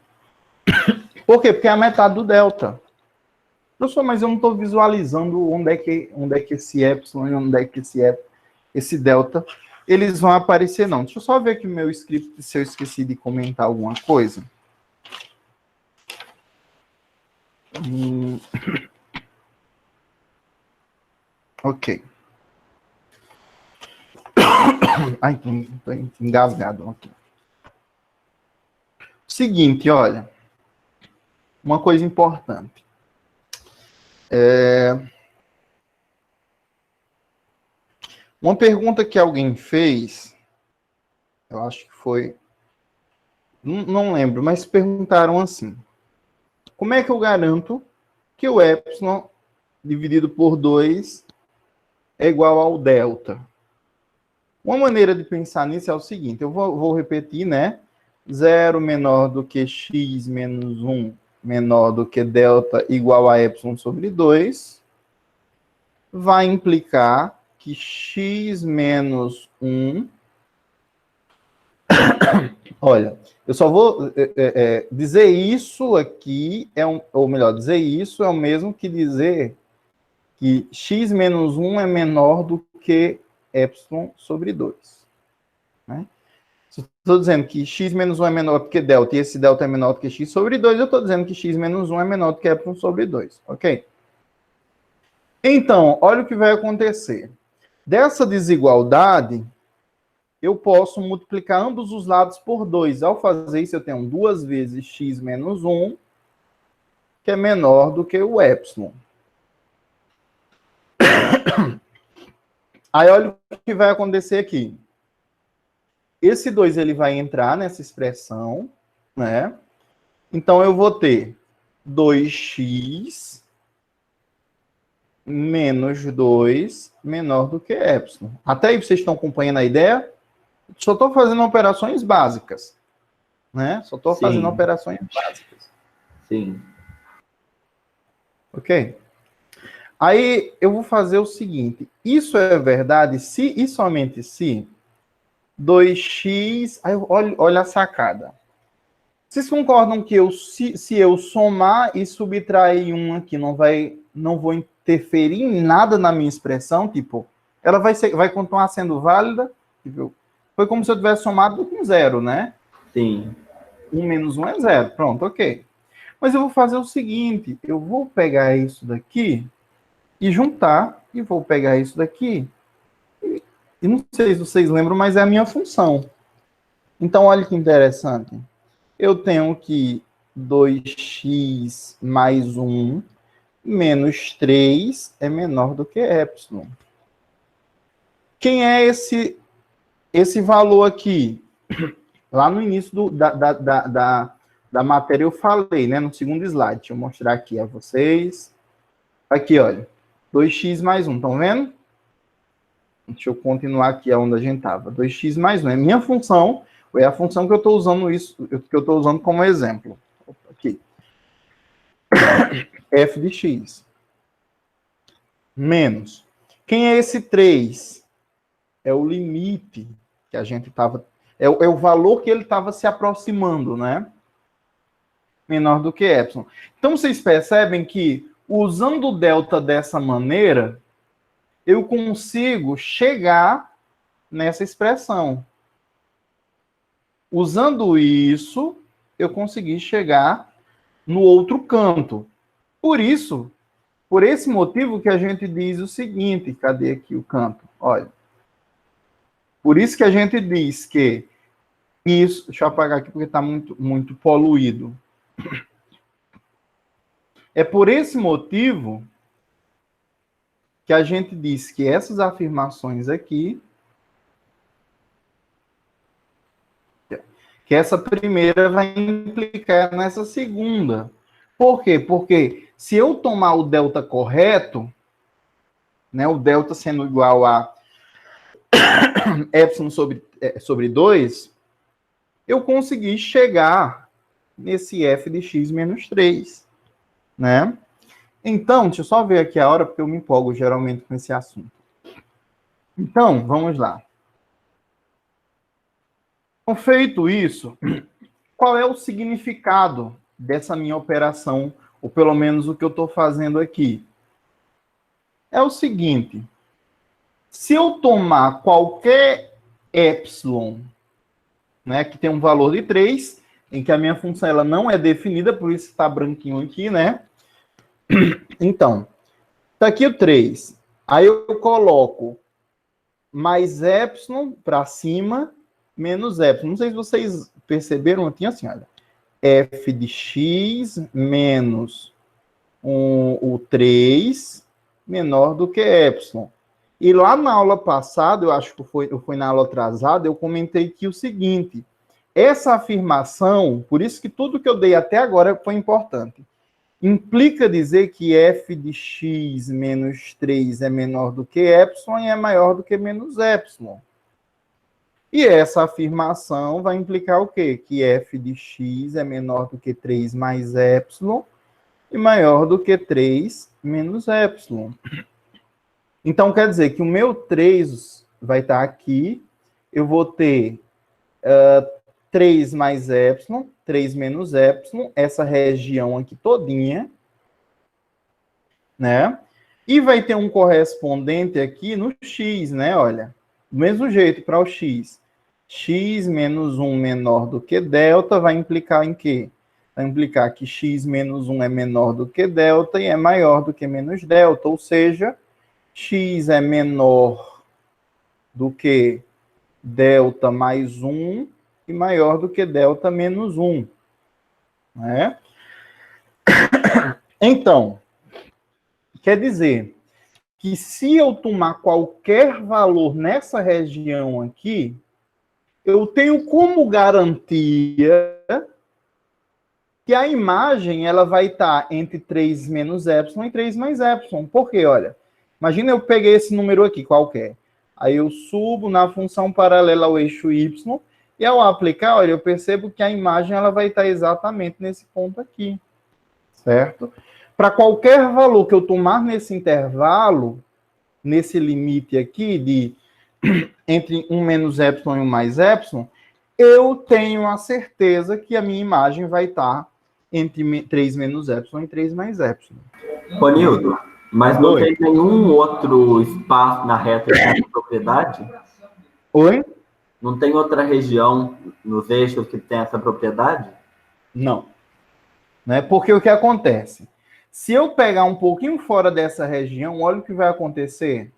Por quê? Porque é a metade do delta. Professor, mas eu não estou visualizando onde é que esse epsilon e onde é que esse delta, eles vão aparecer, não. Deixa eu só ver aqui o meu script, se eu esqueci de comentar alguma coisa. Ok. Ai, tô engasgado aqui. Seguinte, olha. Uma coisa importante. Uma pergunta que alguém fez, eu acho que foi... Não lembro, mas perguntaram assim. Como é que eu garanto que o epsilon dividido por 2 é igual ao delta? Uma maneira de pensar nisso é o seguinte, eu vou repetir, né? 0 menor do que x menos 1 menor do que delta igual a epsilon sobre 2 vai implicar que x menos 1... Olha, eu só vou dizer isso aqui, ou melhor, dizer isso é o mesmo que dizer que x menos 1 é menor do que epsilon sobre 2. Né? Se eu estou dizendo que x menos 1 é menor do que delta, e esse delta é menor do que x sobre 2, eu estou dizendo que x menos 1 é menor do que epsilon sobre 2, ok? Então, olha o que vai acontecer. Dessa desigualdade, eu posso multiplicar ambos os lados por 2. Ao fazer isso, eu tenho 2 vezes x menos 1, que é menor do que o epsilon. Aí, olha o que vai acontecer aqui. Esse 2 ele vai entrar nessa expressão, né? Então, eu vou ter 2x menos 2 menor do que epsilon. Até aí, vocês estão acompanhando a ideia? Só estou fazendo operações básicas, né? Só estou fazendo operações básicas. Sim. Ok? Aí, eu vou fazer o seguinte. Isso é verdade se e somente se 2x... Aí, olha a sacada. Vocês concordam que se eu somar e subtrair 1 aqui, não vou interferir em nada na minha expressão? Tipo, ela vai continuar sendo válida? Tipo, foi como se eu tivesse somado com 0, né? Sim. 1 menos 1 é 0. Pronto, ok. Mas eu vou fazer o seguinte, eu vou pegar isso daqui e juntar, e vou pegar isso daqui, e não sei se vocês lembram, mas é a minha função. Então, olha que interessante. Eu tenho que 2x mais 1 menos 3 é menor do que epsilon. Quem é esse valor aqui? Lá no início da matéria eu falei, né? No segundo slide. Deixa eu mostrar aqui a vocês. Aqui, olha. 2x mais 1, estão vendo? Deixa eu continuar aqui onde a gente estava. 2x mais 1 é minha função, é a função que eu estou usando que eu estou usando como exemplo. Aqui. F de x. Menos. Quem é esse 3? É o limite que a gente estava... É o valor que ele estava se aproximando, né? Menor do que epsilon. Então, vocês percebem que, usando o delta dessa maneira, eu consigo chegar nessa expressão. Usando isso, eu consegui chegar no outro canto. Por isso, por esse motivo que a gente diz o seguinte, cadê aqui o canto? Olha. Por isso que a gente diz que isso... Deixa eu apagar aqui porque está muito poluído. É por esse motivo que a gente diz que essas afirmações aqui, que essa primeira vai implicar nessa segunda. Por quê? Porque se eu tomar o delta correto, né, o delta sendo igual a epsilon sobre 2, eu consegui chegar nesse f de x menos 3, né? Então, deixa eu só ver aqui a hora, porque eu me empolgo geralmente com esse assunto. Então, vamos lá. Então, feito isso, qual é o significado dessa minha operação, ou pelo menos o que eu estou fazendo aqui? É o seguinte, se eu tomar qualquer epsilon, né, que tem um valor de 3, em que a minha função ela não é definida, por isso está branquinho aqui, né? Então, tá aqui o 3. Aí eu coloco mais epsilon para cima, menos epsilon. Não sei se vocês perceberam aqui, assim, olha. F de x menos o 3 menor do que epsilon. E lá na aula passada, eu acho que foi na aula atrasada, eu comentei que o seguinte, essa afirmação, por isso que tudo que eu dei até agora foi importante, implica dizer que f de x menos 3 é menor do que epsilon e é maior do que menos epsilon. E essa afirmação vai implicar o quê? Que f de x é menor do que 3 mais epsilon e maior do que 3 menos epsilon. Então, quer dizer que o meu 3 vai estar aqui, eu vou ter 3 mais epsilon, 3 menos epsilon, essa região aqui todinha, né? E vai ter um correspondente aqui no x, né? Olha, do mesmo jeito para o x. X menos 1 menor do que delta vai implicar em quê? Vai implicar que x menos 1 é menor do que delta e é maior do que menos delta, ou seja, x é menor do que delta mais 1 e maior do que delta menos 1. Né? Então, quer dizer que se eu tomar qualquer valor nessa região aqui, eu tenho como garantia que a imagem ela vai estar entre 3 menos epsilon e 3 mais epsilon. Por quê? Olha, imagina eu peguei esse número aqui, qualquer. Aí eu subo na função paralela ao eixo y, e ao aplicar, olha, eu percebo que a imagem ela vai estar exatamente nesse ponto aqui. Certo? Para qualquer valor que eu tomar nesse intervalo, nesse limite aqui de entre 1 menos epsilon e 1 mais epsilon, eu tenho a certeza que a minha imagem vai estar entre 3 menos epsilon e 3 mais epsilon. Ronildo, mas não tem nenhum outro espaço na reta que tem essa propriedade? Oi? Não tem outra região nos eixos que tem essa propriedade? Não. Né? Porque o que acontece? Se eu pegar um pouquinho fora dessa região, olha o que vai acontecer.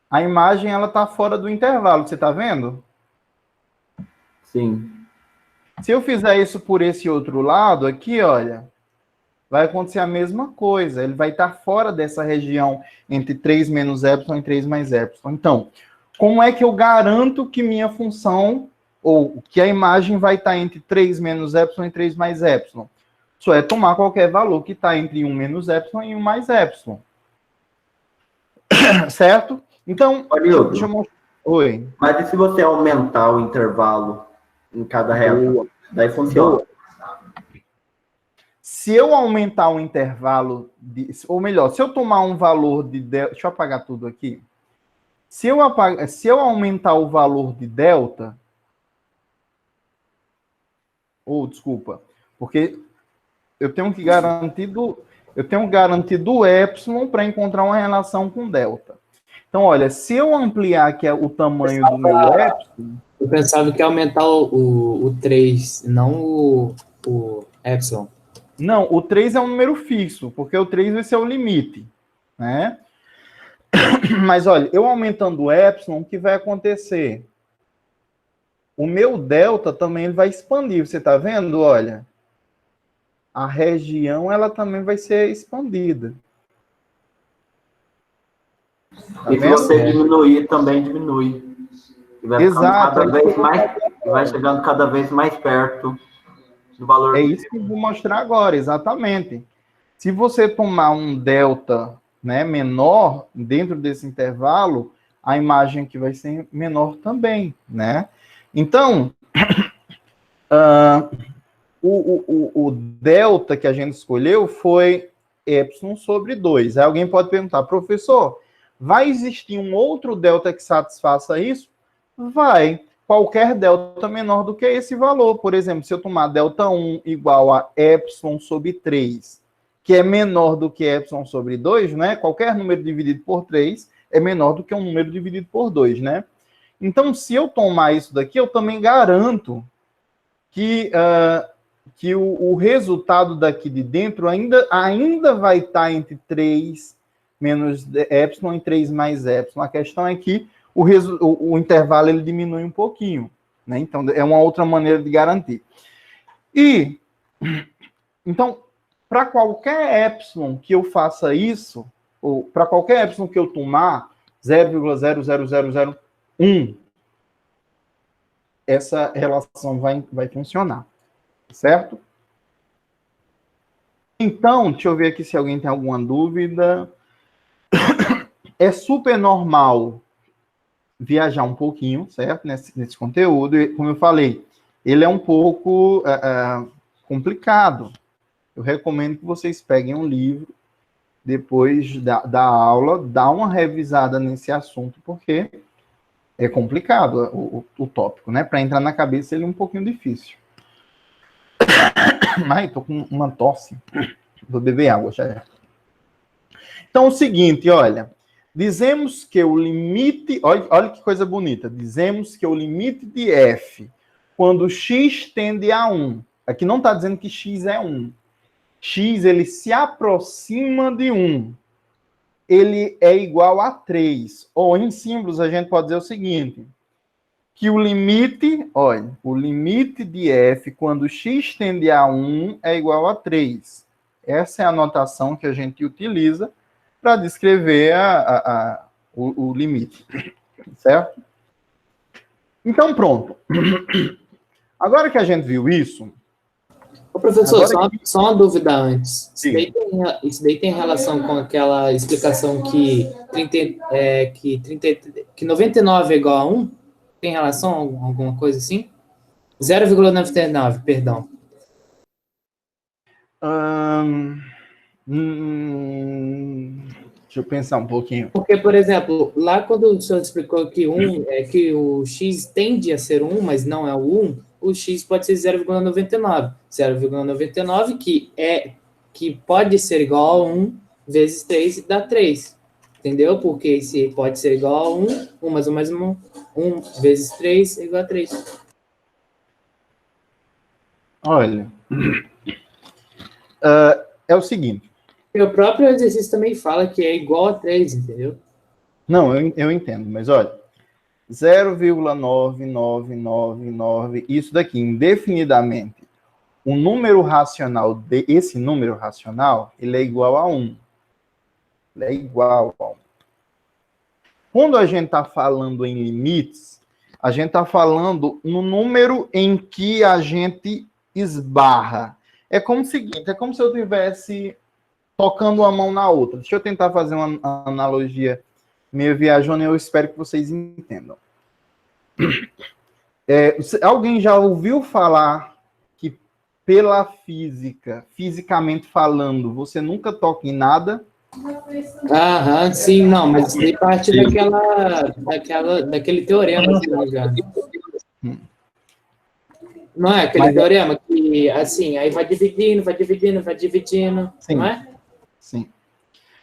A imagem ela está fora do intervalo, você está vendo? Sim. Se eu fizer isso por esse outro lado aqui, olha, vai acontecer a mesma coisa. Ele vai estar fora dessa região entre 3 menos epsilon e 3 mais epsilon. Então, como é que eu garanto que minha função, ou que a imagem vai estar entre 3 menos epsilon e 3 mais epsilon? Só é tomar qualquer valor que está entre 1 menos epsilon e 1 mais epsilon. Certo? Então, deixa eu mostrar. Oi. Mas e se você aumentar o intervalo em cada reta? Daí funciona. Se eu aumentar o intervalo, ou melhor, se eu tomar um valor de delta, deixa eu apagar tudo aqui. Se eu aumentar o valor de delta, desculpa, porque eu tenho garantido o epsilon para encontrar uma relação com delta. Então, olha, se eu ampliar aqui o tamanho do meu epsilon... Eu pensava que ia aumentar o 3, não o epsilon. Não, o 3 é um número fixo, porque o 3 vai ser o limite, né? Mas, olha, eu aumentando o epsilon, o que vai acontecer? O meu delta também vai expandir, você está vendo? Olha, a região, ela também vai ser expandida. Tá, e se você diminuir, também diminui. E vai vai chegando cada vez mais perto do valor. É isso que eu vou mostrar agora, exatamente. Se você tomar um delta, né, menor dentro desse intervalo, a imagem aqui vai ser menor também, né? Então, o delta que a gente escolheu foi epsilon sobre 2. Aí alguém pode perguntar, professor, vai existir um outro delta que satisfaça isso? Vai. Qualquer delta menor do que esse valor. Por exemplo, se eu tomar delta 1 igual a epsilon sobre 3, que é menor do que epsilon sobre 2, né? Qualquer número dividido por 3 é menor do que um número dividido por 2, né? Então, se eu tomar isso daqui, eu também garanto que o resultado daqui de dentro ainda vai estar entre 3 menos epsilon e 3 mais epsilon. A questão é que o intervalo ele diminui um pouquinho, né? Então, é uma outra maneira de garantir. E, então, para qualquer epsilon que eu faça isso, ou para qualquer epsilon que eu tomar 0,00001, essa relação vai funcionar, certo? Então, deixa eu ver aqui se alguém tem alguma dúvida. É super normal viajar um pouquinho, certo? Nesse conteúdo. E, como eu falei, ele é um pouco complicado. Eu recomendo que vocês peguem um livro, depois da aula, dá uma revisada nesse assunto, porque é complicado o tópico, né? Para entrar na cabeça ele é um pouquinho difícil. Ai, tô com uma tosse. Vou beber água já. Então, o seguinte, olha. Dizemos que o limite... Olha que coisa bonita. Dizemos que o limite de f, quando x tende a 1. Aqui não está dizendo que x é 1. X, ele se aproxima de 1. Ele é igual a 3. Ou, em símbolos, a gente pode dizer o seguinte. Que o limite... Olha, o limite de f, quando x tende a 1, é igual a 3. Essa é a notação que a gente utiliza para descrever o limite, certo? Então, pronto. Agora que a gente viu isso... Ô, professor, só uma dúvida antes. Isso daí tem relação com aquela explicação que 99 é igual a 1? Tem relação, alguma coisa assim? 0,99, perdão. Deixa eu pensar um pouquinho. Porque, por exemplo, lá quando o senhor explicou que que o x tende a ser 1, mas não é o 1, o x pode ser 0,99. 0,99 que pode ser igual a 1 vezes 3 e dá 3. Entendeu? Porque se pode ser igual a 1, 1 mais 1 mais 1, 1 vezes 3 é igual a 3. Olha, é o seguinte. O próprio exercício também fala que é igual a 3, entendeu? Não, eu entendo, mas olha, 0,9999, isso daqui, indefinidamente, o número racional, esse número racional, ele é igual a 1. Ele é igual a 1. Quando a gente está falando em limites, a gente está falando no número em que a gente esbarra. É como o seguinte, é como se eu estivesse tocando uma mão na outra. Deixa eu tentar fazer uma analogia meio viajando e eu espero que vocês entendam. Alguém já ouviu falar que pela física, fisicamente falando, você nunca toca em nada? Aham, sim, não, mas isso daí parte daquele teorema, se não me engano. Não é aquele teorema que, assim, aí vai dividindo, sim, não é? Sim.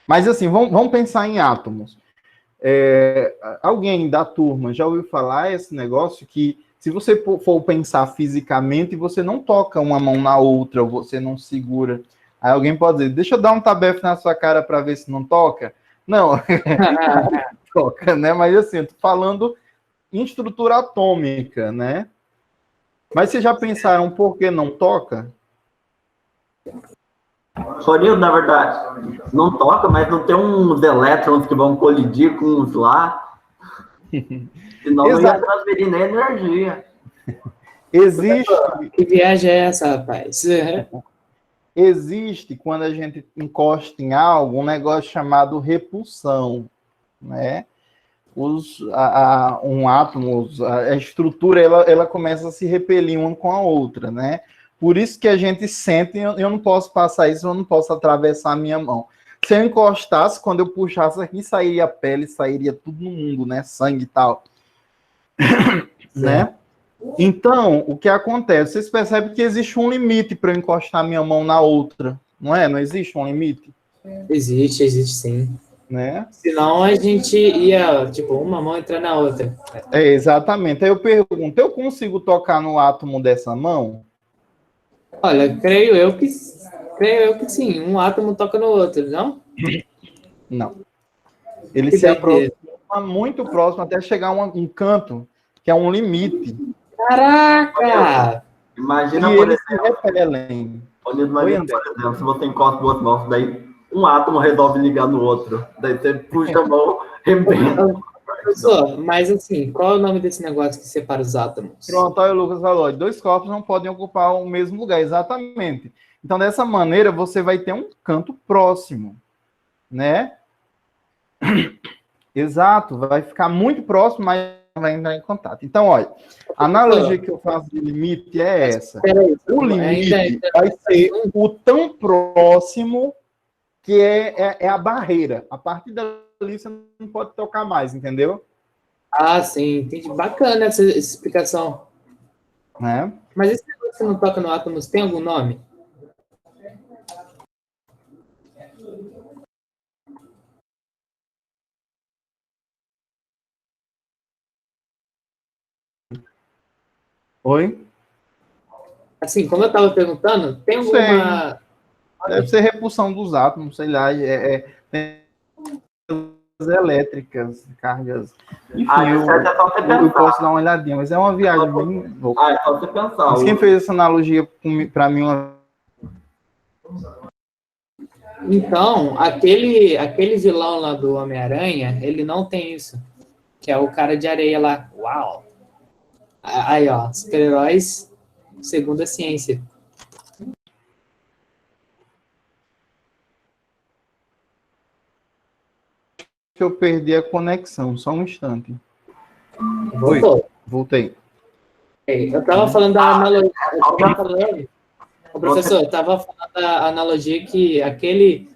Mas, assim, vamos pensar em átomos. Alguém da turma já ouviu falar esse negócio que, se você for pensar fisicamente, você não toca uma mão na outra, ou você não segura. Aí alguém pode dizer, deixa eu dar um tabefe na sua cara para ver se não toca. Não, toca, né? Mas assim, eu tô falando em estrutura atômica, né? Mas vocês já pensaram por que não toca? Ronildo, na verdade, não toca, mas não tem uns elétrons que vão colidir com uns lá. Senão não ia transferir nem energia. Existe. Que viagem é essa, rapaz? Existe, quando a gente encosta em algo, um negócio chamado repulsão, né? Um átomo, a estrutura, ela começa a se repelir uma com a outra, né? Por isso que a gente sente, eu não posso passar isso, eu não posso atravessar a minha mão. Se eu encostasse, quando eu puxasse aqui, sairia a pele, sairia tudo no mundo, né? Sangue e tal. Né? Então, o que acontece? Vocês percebem que existe um limite para eu encostar minha mão na outra, não é? Não existe um limite? Existe sim. Né? Senão a gente ia, tipo, uma mão entrar na outra. Exatamente. Aí eu pergunto, eu consigo tocar no átomo dessa mão? Olha, creio eu que sim. Um átomo toca no outro, não? Não. Ele se aproxima muito próximo até chegar a um canto, que é um limite. Caraca! Imagina, por exemplo, se repelem. Por exemplo, se você encosta duas mãos, daí um átomo resolve ligar no outro. Daí você puxa a mão, rebenta. Professor, mas assim, qual é o nome desse negócio que separa os átomos? Pronto, aí o Lucas falou, 2 corpos não podem ocupar o mesmo lugar, exatamente. Então, dessa maneira, você vai ter um canto próximo, né? Exato, vai ficar muito próximo, mas vai entrar em contato. Então, olha, a analogia que eu faço de limite é essa. O limite vai ser o tão próximo que é a barreira. A partir dali, você não pode tocar mais, entendeu? Ah, sim, entendi. Bacana essa explicação. É. Mas esse negócio que não toca no átomos tem algum nome? Oi? Assim, como eu estava perguntando, tem alguma... Deve ser repulsão dos átomos, sei lá, tem elétricas, cargas. Enfim, eu posso dar uma olhadinha, mas é uma viagem bem louca. É só você pensar. Mas quem fez essa analogia para mim? Então, aquele vilão lá do Homem-Aranha, ele não tem isso. Que é o cara de areia lá. Uau! Aí, ó, super-heróis segundo a ciência. Que eu perdi a conexão, só um instante. Voltou. Oi, voltei. Eu estava falando da analogia. O professor, eu estava falando da analogia que aquele.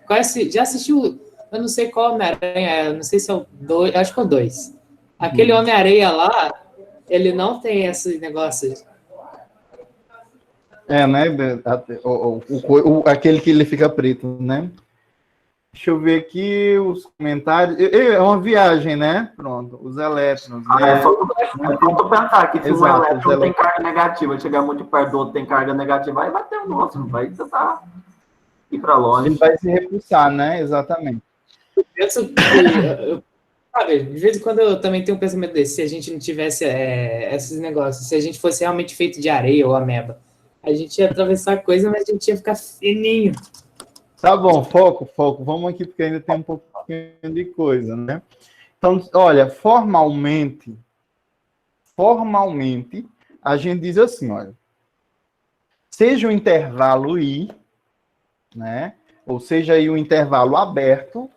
Já assistiu? Eu não sei qual Homem-Aranha, eu não sei se é o 2, acho que é o 2. Aquele Homem-Areia lá, ele não tem esse negócio. Né? Aquele que ele fica preto, né? Deixa eu ver aqui os comentários. É uma viagem, né? Pronto, os elétrons. Né? É só tu pensar que se um elétron tem carga negativa, chegar muito perto do outro tem carga negativa, aí vai ter um outro, vai tentar ir para longe. Ele vai se repulsar, né? Exatamente. Eu penso que... sabe, de vez em quando eu também tenho um pensamento desse, se a gente não tivesse esses negócios, se a gente fosse realmente feito de areia ou ameba, A gente ia atravessar a coisa, mas a gente ia ficar fininho. Tá bom, foco. Vamos aqui, porque ainda tem um pouquinho de coisa, né? Então, olha, formalmente, a gente diz assim, olha, seja o intervalo I, né? Ou seja, aí o intervalo aberto,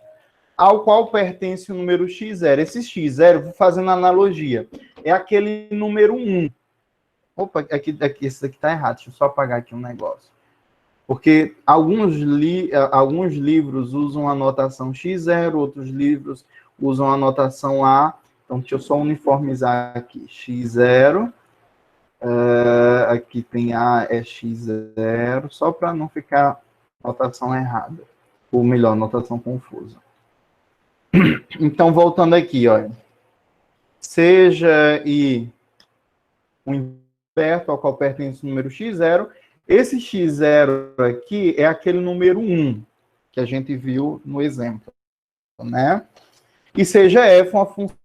ao qual pertence o número x0. Esse x0, vou fazendo analogia, é aquele número 1. Opa, aqui, esse daqui está errado, deixa eu só apagar aqui um negócio. Porque alguns livros usam a notação x0, outros livros usam a notação A. Então, deixa eu só uniformizar aqui. x0, aqui tem A, é x0, só para não ficar notação errada. Ou melhor, notação confusa. Então, voltando aqui, olha. Seja I um perto ao qual pertence o número x0, esse x0 aqui é aquele número 1 que a gente viu no exemplo, né? E seja f uma função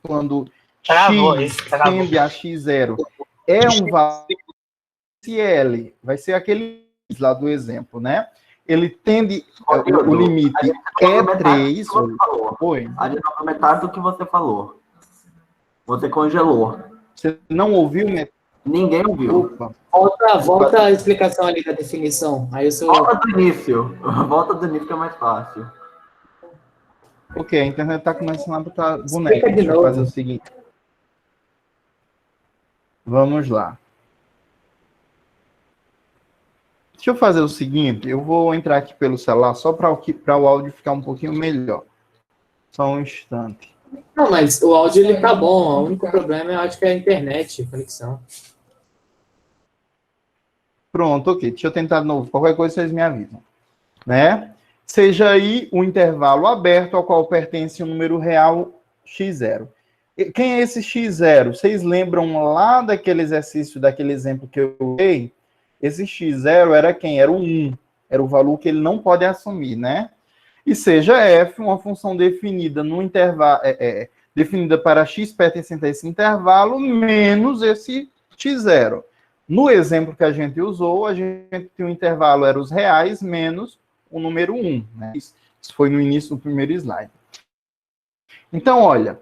quando x tende a x0 é um valor L, vai ser aquele lá do exemplo, né? Ele tende, o limite é 3. Oi? A gente não metade do que você falou. Você congelou. Você não ouviu? Ninguém ouviu. Opa. Volta a explicação ali da definição. Aí Volta do início. Volta do início que é mais fácil. Ok, a internet está começando a botar boneca. Deixa eu fazer o seguinte. Vamos lá. Deixa eu fazer o seguinte, eu vou entrar aqui pelo celular só para o áudio ficar um pouquinho melhor. Só um instante. Não, mas o áudio ele tá bom. O único problema eu acho que é a internet, a conexão. Pronto, ok. Deixa eu tentar de novo. Qualquer coisa vocês me avisam. Né? Seja aí o intervalo aberto ao qual pertence o número real x0. Quem é esse x0? Vocês lembram lá daquele exercício, daquele exemplo que eu dei? Esse x0 era quem? Era o 1. Era o valor que ele não pode assumir, né? E seja f uma função definida no intervalo, definida para x pertencente a esse intervalo, menos esse x0. No exemplo que a gente usou, a gente tinha o intervalo, era os reais, menos o número 1. Né? Isso foi no início do primeiro slide. Então, olha,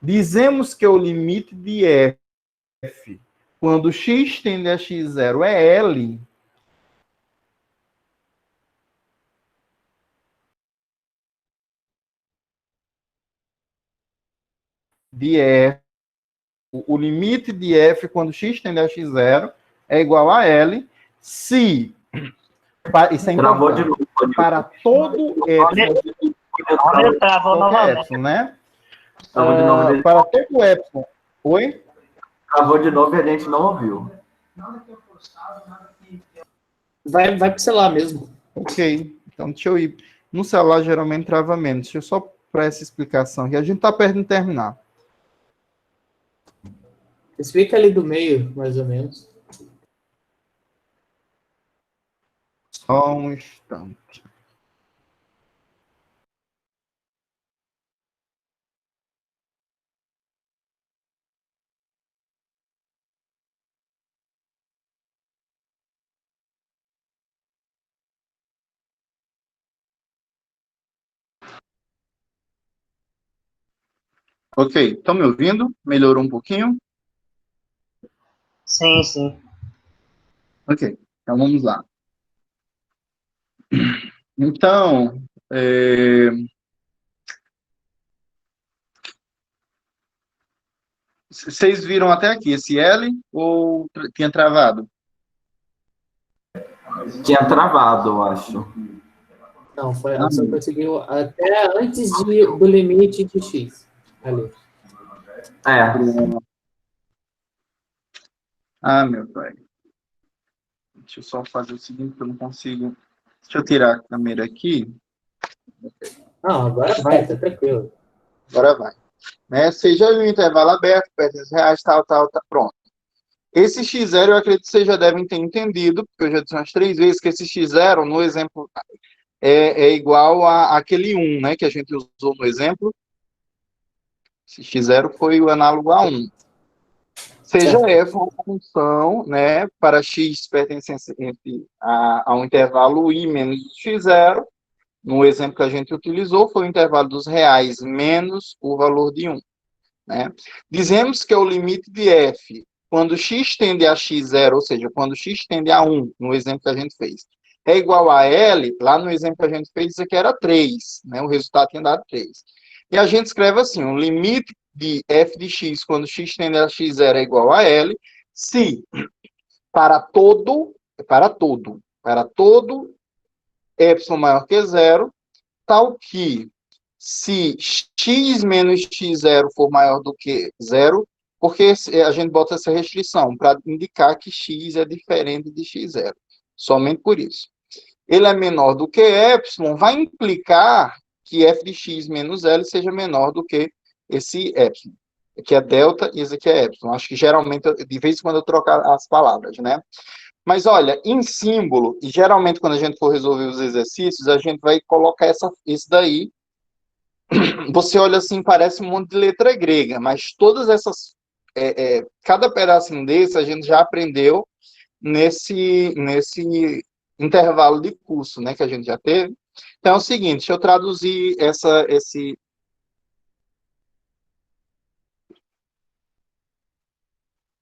dizemos que o limite de f, quando x tende a x0 é L, de f, o limite de f quando x tende a x0 é igual a L, se, isso é importante, para todo epsilon, qualquer epsilon, né? Para todo epsilon. Oi? Travou de novo e a gente não ouviu. Vai pro celular mesmo. Ok, então deixa eu ir. No celular geralmente trava menos. Deixa eu só para essa explicação aqui. A gente está perto de terminar. Explica ali do meio, mais ou menos. Só um instante. Ok, estão me ouvindo? Melhorou um pouquinho? Sim, sim. Ok, então vamos lá. Então, vocês viram até aqui esse L ou tinha travado? Tinha travado, eu acho. Não, só conseguiu até antes do limite de x. Ali. Ah, meu pai. Deixa eu só fazer o seguinte, que eu não consigo... Deixa eu tirar a câmera aqui. Não, agora vai, tá tranquilo. Agora vai. Né? Seja o intervalo aberto, perto dos reais, tal, pronto. Esse x0 eu acredito que vocês já devem ter entendido, porque eu já disse umas 3 vezes que esse x0, no exemplo, é igual àquele 1, né, que a gente usou no exemplo. Esse x0 foi o análogo a 1. Seja f uma função, né, para x pertencente a um intervalo i menos x0, no exemplo que a gente utilizou, foi o intervalo dos reais menos o valor de 1. Né? Dizemos que é o limite de f, quando x tende a x0, ou seja, quando x tende a 1, no exemplo que a gente fez, é igual a L, lá no exemplo que a gente fez, isso aqui era 3, né? O resultado tinha dado 3. E a gente escreve assim, o limite de f de x, quando x tende a x0 é igual a L, se para todo epsilon maior que 0, tal que se x menos x0 for maior do que 0, porque a gente bota essa restrição para indicar que x é diferente de x0. Somente por isso. Ele é menor do que epsilon, vai implicar que f de x menos L seja menor do que esse epsilon. Aqui é delta e esse aqui é epsilon. Acho que geralmente, de vez em quando eu troco as palavras, né? Mas olha, em símbolo, e geralmente quando a gente for resolver os exercícios, a gente vai colocar isso daí. Você olha assim, parece um monte de letra grega, mas todas essas, cada pedacinho desse a gente já aprendeu nesse intervalo de curso, né, que a gente já teve. Então é o seguinte, deixa eu traduzir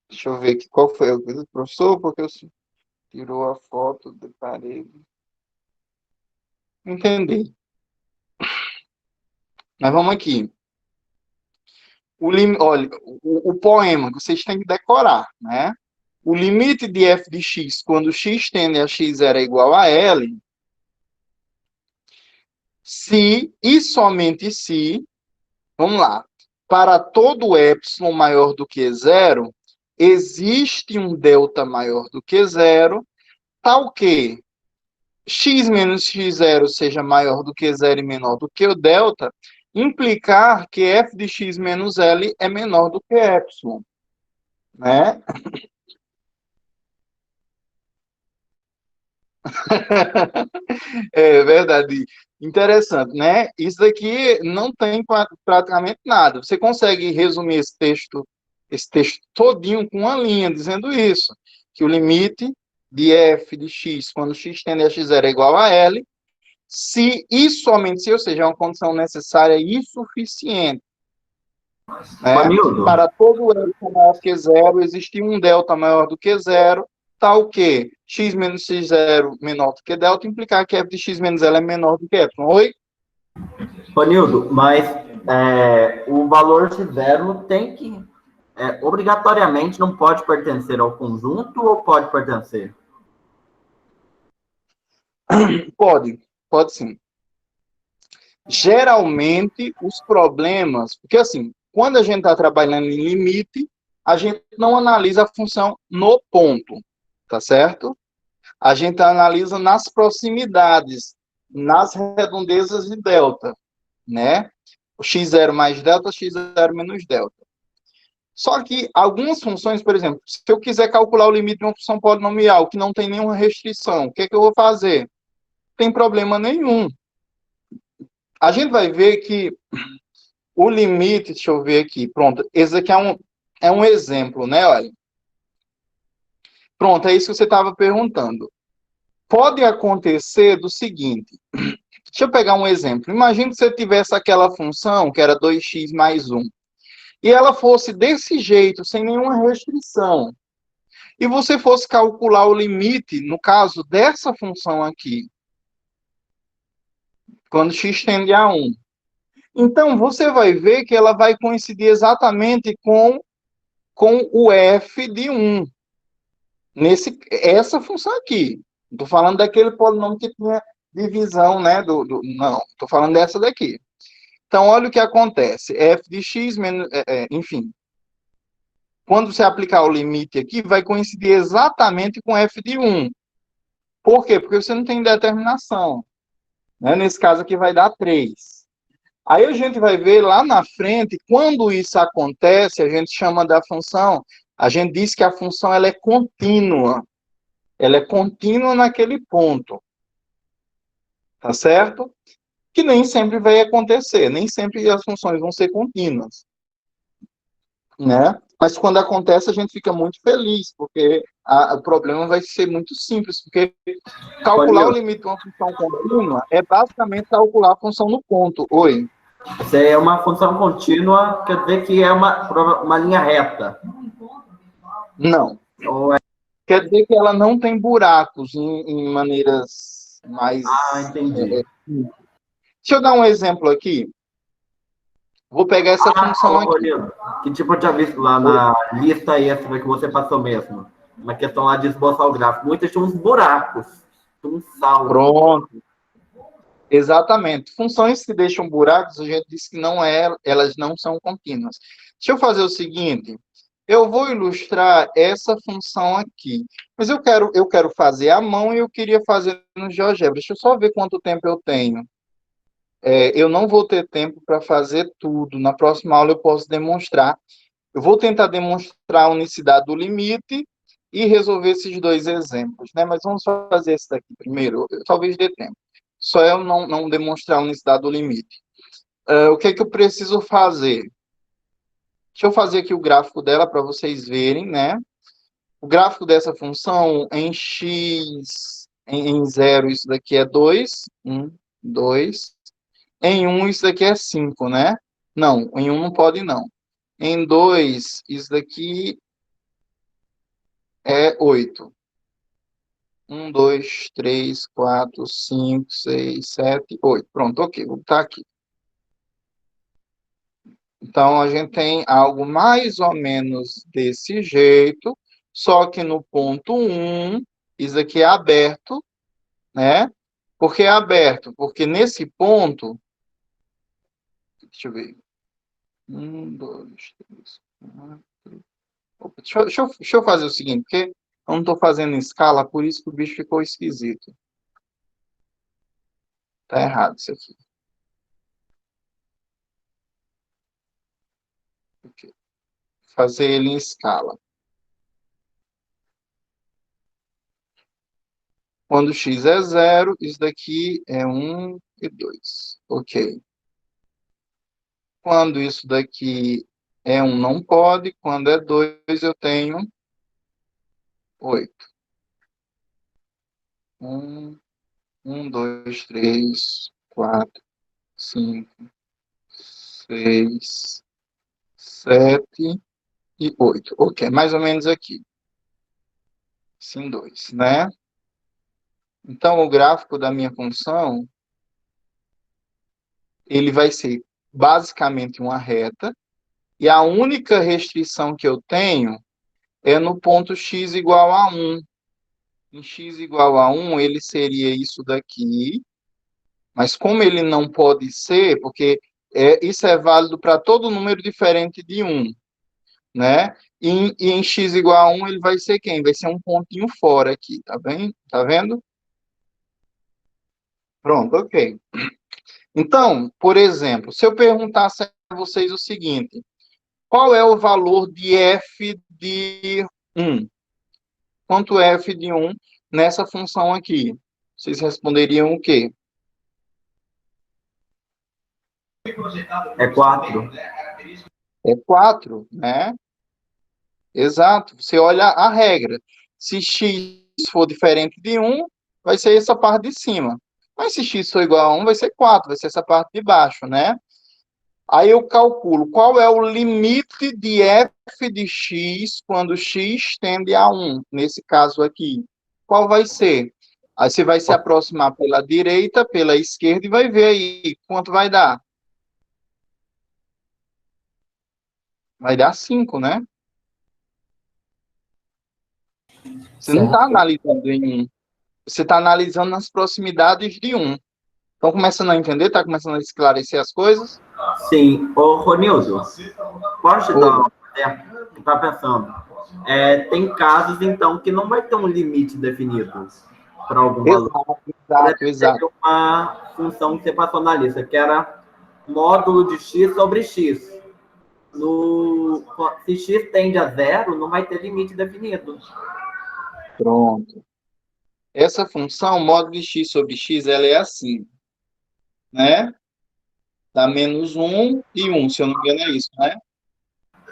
deixa eu ver aqui, qual foi o professor, porque eu tirou a foto da parede. Entendi. Mas vamos aqui. Olha, o poema que vocês têm que decorar, né? O limite de f de x, quando x tende a x0 é igual a L, se e somente se, vamos lá, para todo epsilon maior do que 0, existe um delta maior do que 0, tal que x menos x0 seja maior do que 0 e menor do que o delta, implicar que f de x menos L é menor do que epsilon, né? É verdade. Interessante, né? Isso daqui não tem praticamente nada. Você consegue resumir esse texto todinho com uma linha dizendo isso, que o limite de f de x, quando x tende a x0 é igual a L, se e somente se, ou seja, é uma condição necessária e suficiente. Né? Para todo epsilon maior que 0, existe um delta maior do que 0, tal que x menos x0 menor do que delta, implicar que f de x menos L é menor do que epsilon. Oi? Nildo, mas o valor x0 tem que, obrigatoriamente, não pode pertencer ao conjunto ou pode pertencer? Pode sim. Geralmente, os problemas... Porque, assim, quando a gente está trabalhando em limite, a gente não analisa a função no ponto, tá certo? A gente analisa nas proximidades, nas redondezas de delta, né? O x0 mais delta, x0 menos delta. Só que algumas funções, por exemplo, se eu quiser calcular o limite de uma função polinomial que não tem nenhuma restrição, o que é que eu vou fazer? Não tem problema nenhum. A gente vai ver que o limite, deixa eu ver aqui, pronto, esse aqui é um exemplo, né? Olha. Pronto, é isso que você estava perguntando. Pode acontecer do seguinte, deixa eu pegar um exemplo. Imagina que você tivesse aquela função, que era 2x mais 1, e ela fosse desse jeito, sem nenhuma restrição, e você fosse calcular o limite, no caso dessa função aqui, quando x tende a 1. Então, você vai ver que ela vai coincidir exatamente com o f de 1. Essa função aqui. Estou falando daquele polinômio que tinha divisão, né? Não, estou falando dessa daqui. Então, olha o que acontece. F de x, enfim. Quando você aplicar o limite aqui, vai coincidir exatamente com f de 1. Por quê? Porque você não tem determinação. Né? Nesse caso aqui vai dar 3. Aí a gente vai ver lá na frente, quando isso acontece, a gente chama da função A gente diz que a função ela é contínua. Ela é contínua naquele ponto. Tá certo? Que nem sempre vai acontecer. Nem sempre as funções vão ser contínuas. Né? Mas quando acontece, a gente fica muito feliz, porque o problema vai ser muito simples, porque calcular o limite de uma função contínua é basicamente calcular a função no ponto. Oi? Se é uma função contínua, quer dizer que é uma linha reta. Não. Ou é... Quer dizer que ela não tem buracos em maneiras mais... entendi. Deixa eu dar um exemplo aqui. Vou pegar essa função aqui. Olha, que tipo eu tinha visto lá na lista extra que você passou mesmo? Uma questão lá de esboçar o gráfico. Muitas tinham uns buracos, um saldo. Pronto. Exatamente. Funções que deixam buracos, a gente disse que elas não são contínuas. Deixa eu fazer o seguinte. Eu vou ilustrar essa função aqui. Mas eu quero fazer à mão e eu queria fazer no GeoGebra. Deixa eu só ver quanto tempo eu tenho. Eu não vou ter tempo para fazer tudo. Na próxima aula eu posso demonstrar. Eu vou tentar demonstrar a unicidade do limite e resolver esses dois exemplos, né? Mas vamos fazer esse daqui primeiro. Talvez dê tempo. Só eu não demonstrar a unicidade do limite. O que é que eu preciso fazer? Deixa eu fazer aqui o gráfico dela para vocês verem, né? O gráfico dessa função em x, em 0, isso daqui é 2. 1, 2. Em 1, isso daqui é 5, né? Não, em 1 não pode, não. Em 2, isso daqui é 8. 1, 2, 3, 4, 5, 6, 7, 8. Pronto, ok, vou botar aqui. Então, a gente tem algo mais ou menos desse jeito, só que no ponto 1, isso aqui é aberto, né? Por que é aberto? Porque nesse ponto... Deixa eu ver. 1, 2, 3, 4... Opa, deixa eu fazer o seguinte, porque eu não estou fazendo em escala, por isso que o bicho ficou esquisito. Tá errado isso aqui. Okay. Fazer ele em escala. Quando x é 0, isso daqui é 1 e 2. Ok. Quando isso daqui é 1, não pode. Quando é 2, eu tenho 8. 1, 2, 3, 4, 5, 6, 7 e 8. Ok, mais ou menos aqui. Sim, 2, né? Então, o gráfico da minha função, ele vai ser basicamente uma reta, e a única restrição que eu tenho é no ponto x igual a 1. Em x igual a 1, ele seria isso daqui, mas como ele não pode ser, porque isso é válido para todo número diferente de 1, né? E em x igual a 1, ele vai ser quem? Vai ser um pontinho fora aqui, tá bem? Tá vendo? Pronto, ok. Então, por exemplo, se eu perguntasse a vocês o seguinte, qual é o valor de f de 1? Quanto é f de 1 nessa função aqui? Vocês responderiam o quê? É 4. É 4, né? Exato. Você olha a regra. Se x for diferente de 1, vai ser essa parte de cima. Mas se x for igual a 1, vai ser 4, vai ser essa parte de baixo, né? Aí eu calculo qual é o limite de f de x quando x tende a 1, nesse caso aqui. Qual vai ser? Aí você vai se aproximar pela direita, pela esquerda e vai ver aí quanto vai dar. Vai dar 5, né? Você não está analisando em 1. Você está analisando nas proximidades de 1. Estão começando a entender? Está começando a esclarecer as coisas? Sim. Ô, Ronildo, posso te dar uma ideia? Eu estava pensando. Tem casos, então, que não vai ter um limite definido para algum valor. Exato. Uma função que você passou na lista, que era módulo de x sobre x. se x tende a zero, não vai ter limite definido. Pronto. Essa função, módulo de x sobre x, ela é assim, né? Dá menos 1 e 1, se eu não me engano é isso, né?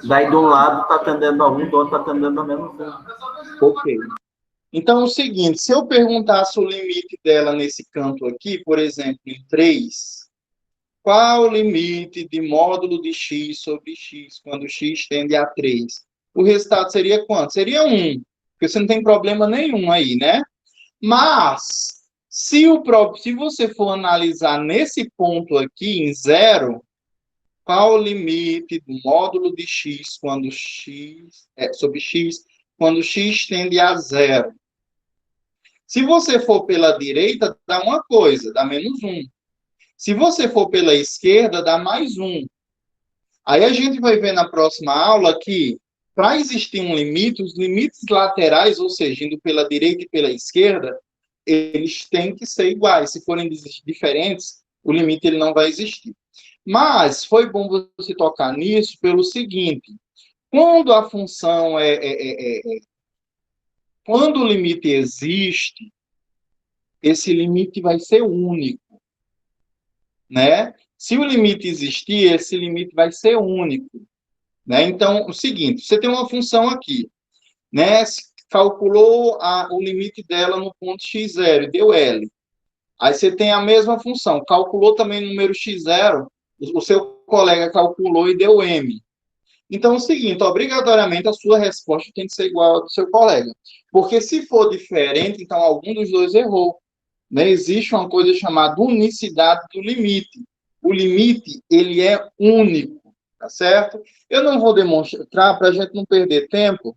Daí de um lado está tendendo a 1, do outro está tendendo a menos 1. Ok. Então, é o seguinte, se eu perguntasse o limite dela nesse canto aqui, por exemplo, em 3, qual o limite de módulo de x sobre x, quando x tende a 3? O resultado seria quanto? Seria 1, porque você não tem problema nenhum aí, né? Mas, se você for analisar nesse ponto aqui, em 0, qual o limite do módulo de x quando sobre x, quando x tende a 0? Se você for pela direita, dá uma coisa, dá menos 1. Se você for pela esquerda, dá mais 1. Aí a gente vai ver na próxima aula que, para existir um limite, os limites laterais, ou seja, indo pela direita e pela esquerda, eles têm que ser iguais. Se forem diferentes, o limite ele não vai existir. Mas foi bom você tocar nisso pelo seguinte: quando a função quando o limite existe, esse limite vai ser único, né? Se o limite existir, esse limite vai ser único, né? Então, o seguinte, você tem uma função aqui, né? Calculou o limite dela no ponto x0 e deu L. Aí você tem a mesma função, calculou também o número x0, o seu colega calculou e deu M. Então, é o seguinte, obrigatoriamente a sua resposta tem que ser igual à do seu colega. Porque se for diferente, então algum dos dois errou, né? Existe uma coisa chamada unicidade do limite. O limite, ele é único, tá certo? Eu não vou demonstrar para a gente não perder tempo,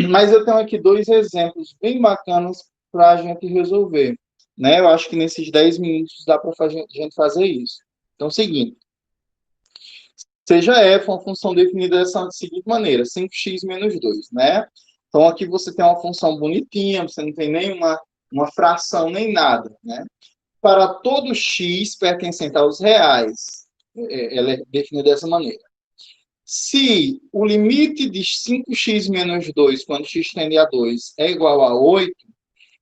mas eu tenho aqui 2 exemplos bem bacanas para a gente resolver, né? Eu acho que nesses 10 minutos dá para a gente fazer isso. Então, é o seguinte, seja f uma função definida dessa seguinte maneira, 5x menos 2, né? Então, aqui você tem uma função bonitinha, você não tem nenhuma uma fração nem nada, né? Para todo x pertencente aos reais, ela é definida dessa maneira. Se o limite de 5x menos 2, quando x tende a 2, é igual a 8,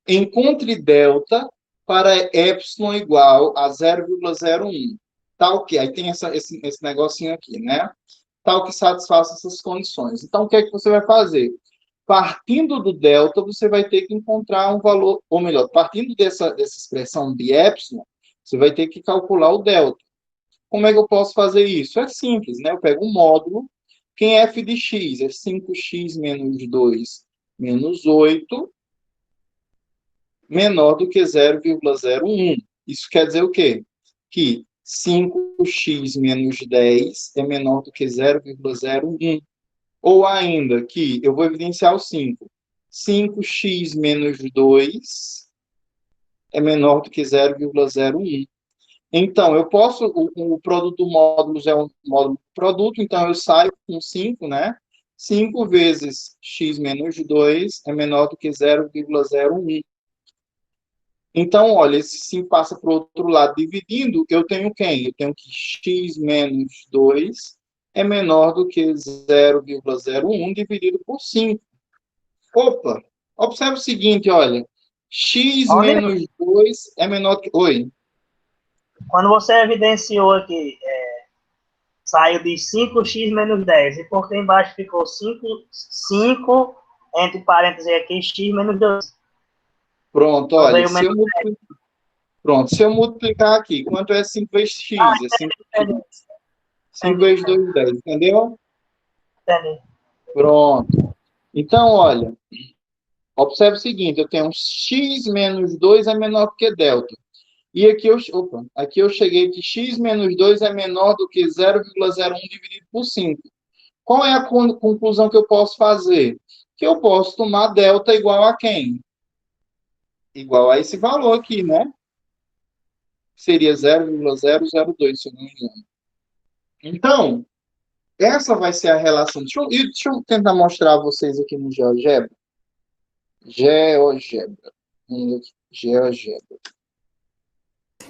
encontre delta para epsilon igual a 0,01. Tal que, aí tem esse negocinho aqui, né? Tal que satisfaça essas condições. Então, o que é que você vai fazer? Partindo do delta, você vai ter que encontrar um valor, ou melhor, partindo dessa expressão de epsilon, você vai ter que calcular o delta. Como é que eu posso fazer isso? É simples, né? Eu pego um módulo, quem é f de x? É 5x menos 2 menos 8, menor do que 0,01. Isso quer dizer o quê? Que 5x menos 10 é menor do que 0,01. Ou ainda que, eu vou evidenciar o 5. 5x menos 2 é menor do que 0,01. Então, eu posso, o produto do módulos é um módulo produto, então eu saio com 5, né? 5 vezes x menos 2 é menor do que 0,01. Então, olha, esse 5 passa para o outro lado dividindo, eu tenho quem? Eu tenho que x menos 2 é menor do que 0,01 dividido por 5. Opa! Observe o seguinte, olha. X Olha, menos 2 é menor que... Oi? quando você evidenciou aqui, saiu de 5x menos 10, e por que embaixo ficou 5 entre parênteses aqui, x menos 2. Pronto, Então olha. veio menos Pronto, se eu multiplicar aqui, quanto é 5 vezes x? É 5x. 5 vezes 2, 10, entendeu? Entendi. Pronto. Então, olha, observe o seguinte, eu tenho x menos 2 é menor que delta. E aqui eu cheguei que x menos 2 é menor do que 0,01 dividido por 5. Qual é a conclusão que eu posso fazer? Que eu posso tomar delta igual a quem? Igual a esse valor aqui, né? Seria 0,002, se eu não me engano. Então, essa vai ser a relação. Deixa eu tentar mostrar a vocês aqui no GeoGebra. GeoGebra. GeoGebra.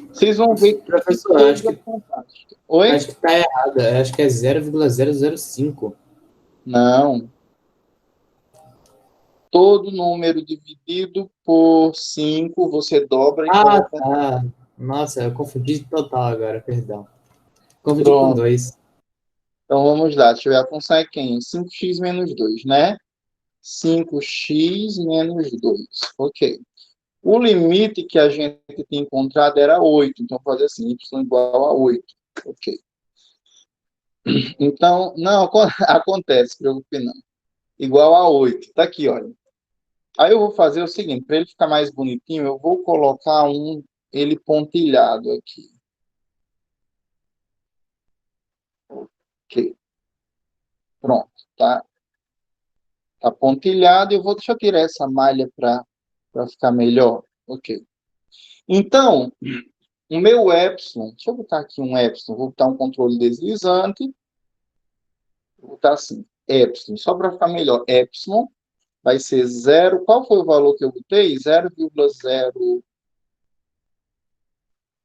Vocês vão ver que Professor, acho que fantástico. Oi? Acho que tá errado. Acho que é 0,005. Não. Todo número dividido por 5, você dobra e Ah, coloca. tá. Nossa, eu confundi total agora, perdão. Confundi com Pronto. 2. Então vamos lá. Deixa eu ver a função é quem? 5x menos 2, né? 5x menos 2. Ok. O limite que a gente tinha encontrado era 8. Então, fazer assim, y igual a 8. Ok. Então, não, acontece, se preocupe não. Igual a 8. Tá aqui, olha. Aí eu vou fazer o seguinte, para ele ficar mais bonitinho, eu vou colocar ele pontilhado aqui. Ok. Pronto, tá? Tá pontilhado. Deixa eu tirar essa malha para ficar melhor. Ok. Então, o meu epsilon, deixa eu botar aqui um epsilon, vou botar um controle deslizante, vou botar assim, epsilon, só para ficar melhor, epsilon vai ser 0, qual foi o valor que eu botei? 0,0,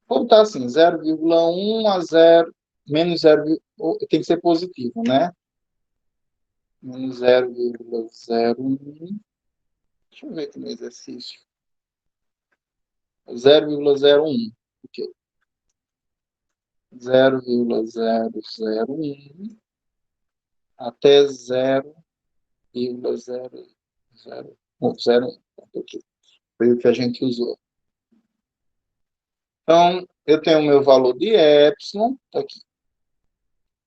vou botar assim, 0,1 a 0, menos 0, tem que ser positivo, né? Menos 0,01, deixa eu ver aqui no exercício, 0,01, ok, 0,001 até 0,001, ok, foi o que a gente usou. Então, eu tenho o meu valor de epsilon, tá aqui,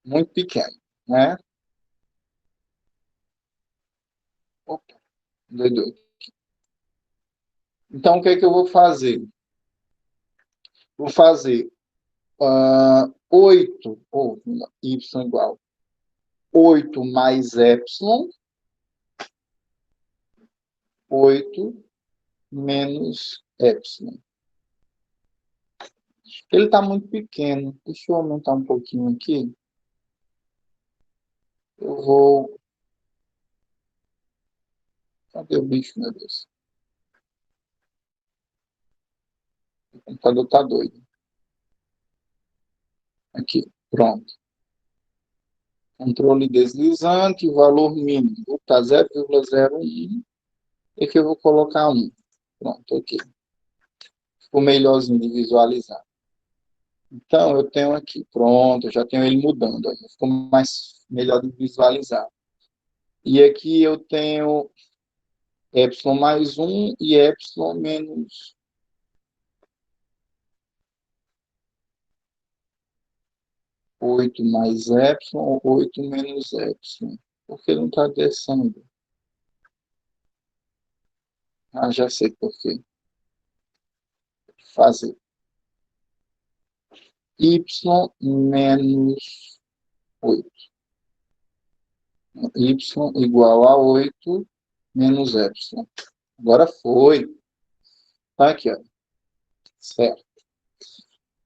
muito pequeno, né? Opa, doido. Então, o que é que eu vou fazer? Vou fazer 8, ou y igual 8 mais epsilon, 8 menos epsilon. Ele está muito pequeno. Deixa eu aumentar um pouquinho aqui. Eu vou... Cadê o bicho, meu Deus? O computador está doido. Aqui, pronto. Controle deslizante, valor mínimo. Vou botar 0,01 e que eu vou colocar 1. Pronto, ok. Ficou melhorzinho de visualizar. Então, eu tenho aqui, pronto, eu já tenho ele mudando. Aí ficou melhor de visualizar. E aqui eu tenho epsilon mais 1 e epsilon menos 8 mais epsilon, 8 menos epsilon. Por que não está descendo? Ah, já sei por quê. Fazer y menos 8. Y igual a 8 menos epsilon. Agora foi. Tá aqui, ó. Certo.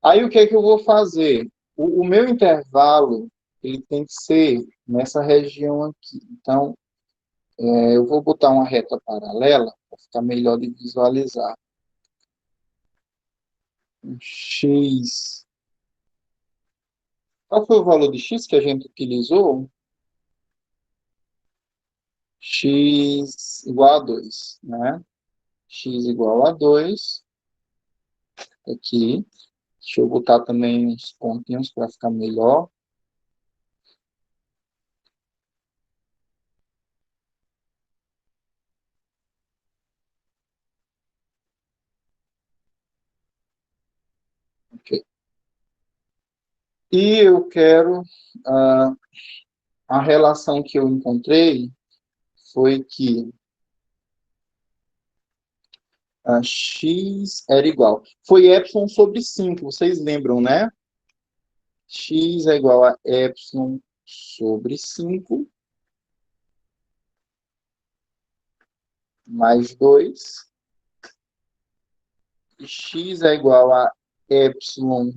Aí o que é que eu vou fazer? O meu intervalo, ele tem que ser nessa região aqui. Então, eu vou botar uma reta paralela para ficar melhor de visualizar. X. Qual foi o valor de x que a gente utilizou? X igual a 2, né? X igual a 2. Aqui. Deixa eu botar também uns pontinhos para ficar melhor. Ok. E eu quero... a relação que eu encontrei foi que x era igual. Foi epsilon sobre 5, vocês lembram, né? X é igual a epsilon sobre 5 mais 2. E x é igual a epsilon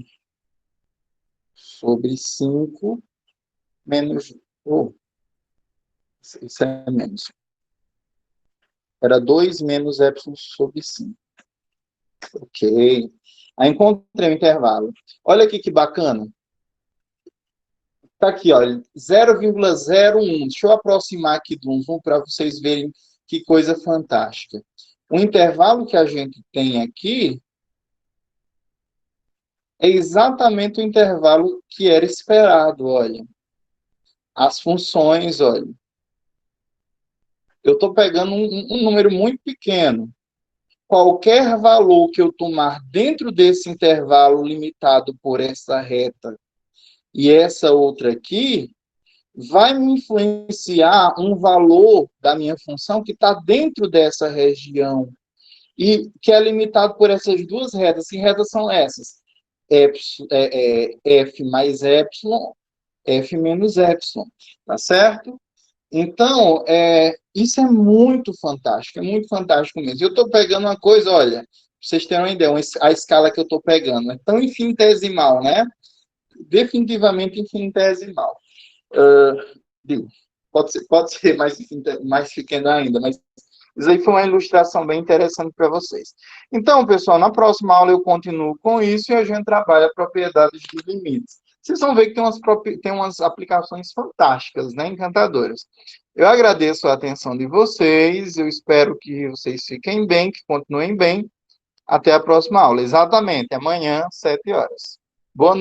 sobre 5 menos... Oh, isso é menos. Era 2 menos epsilon sobre 5. Ok. Aí encontrei o intervalo. Olha aqui que bacana. Tá aqui, olha, 0,01. Deixa eu aproximar aqui do zoom para vocês verem que coisa fantástica. O intervalo que a gente tem aqui é exatamente o intervalo que era esperado, olha. As funções, olha. Eu estou pegando um número muito pequeno. Qualquer valor que eu tomar dentro desse intervalo limitado por essa reta e essa outra aqui, vai me influenciar um valor da minha função que está dentro dessa região e que é limitado por essas duas retas. Que retas são essas? F mais epsilon, F menos epsilon, tá certo? Então, isso é muito fantástico mesmo. Eu estou pegando uma coisa, olha, para vocês terem uma ideia, a escala que eu estou pegando é tão infinitesimal, né? Definitivamente infinitesimal. Pode ser mais pequeno ainda, mas isso aí foi uma ilustração bem interessante para vocês. Então, pessoal, na próxima aula eu continuo com isso e a gente trabalha propriedades de limites. Vocês vão ver que tem umas aplicações fantásticas, né, encantadoras. Eu agradeço a atenção de vocês, eu espero que vocês fiquem bem, que continuem bem. Até a próxima aula, exatamente, amanhã, 7 horas. Boa noite.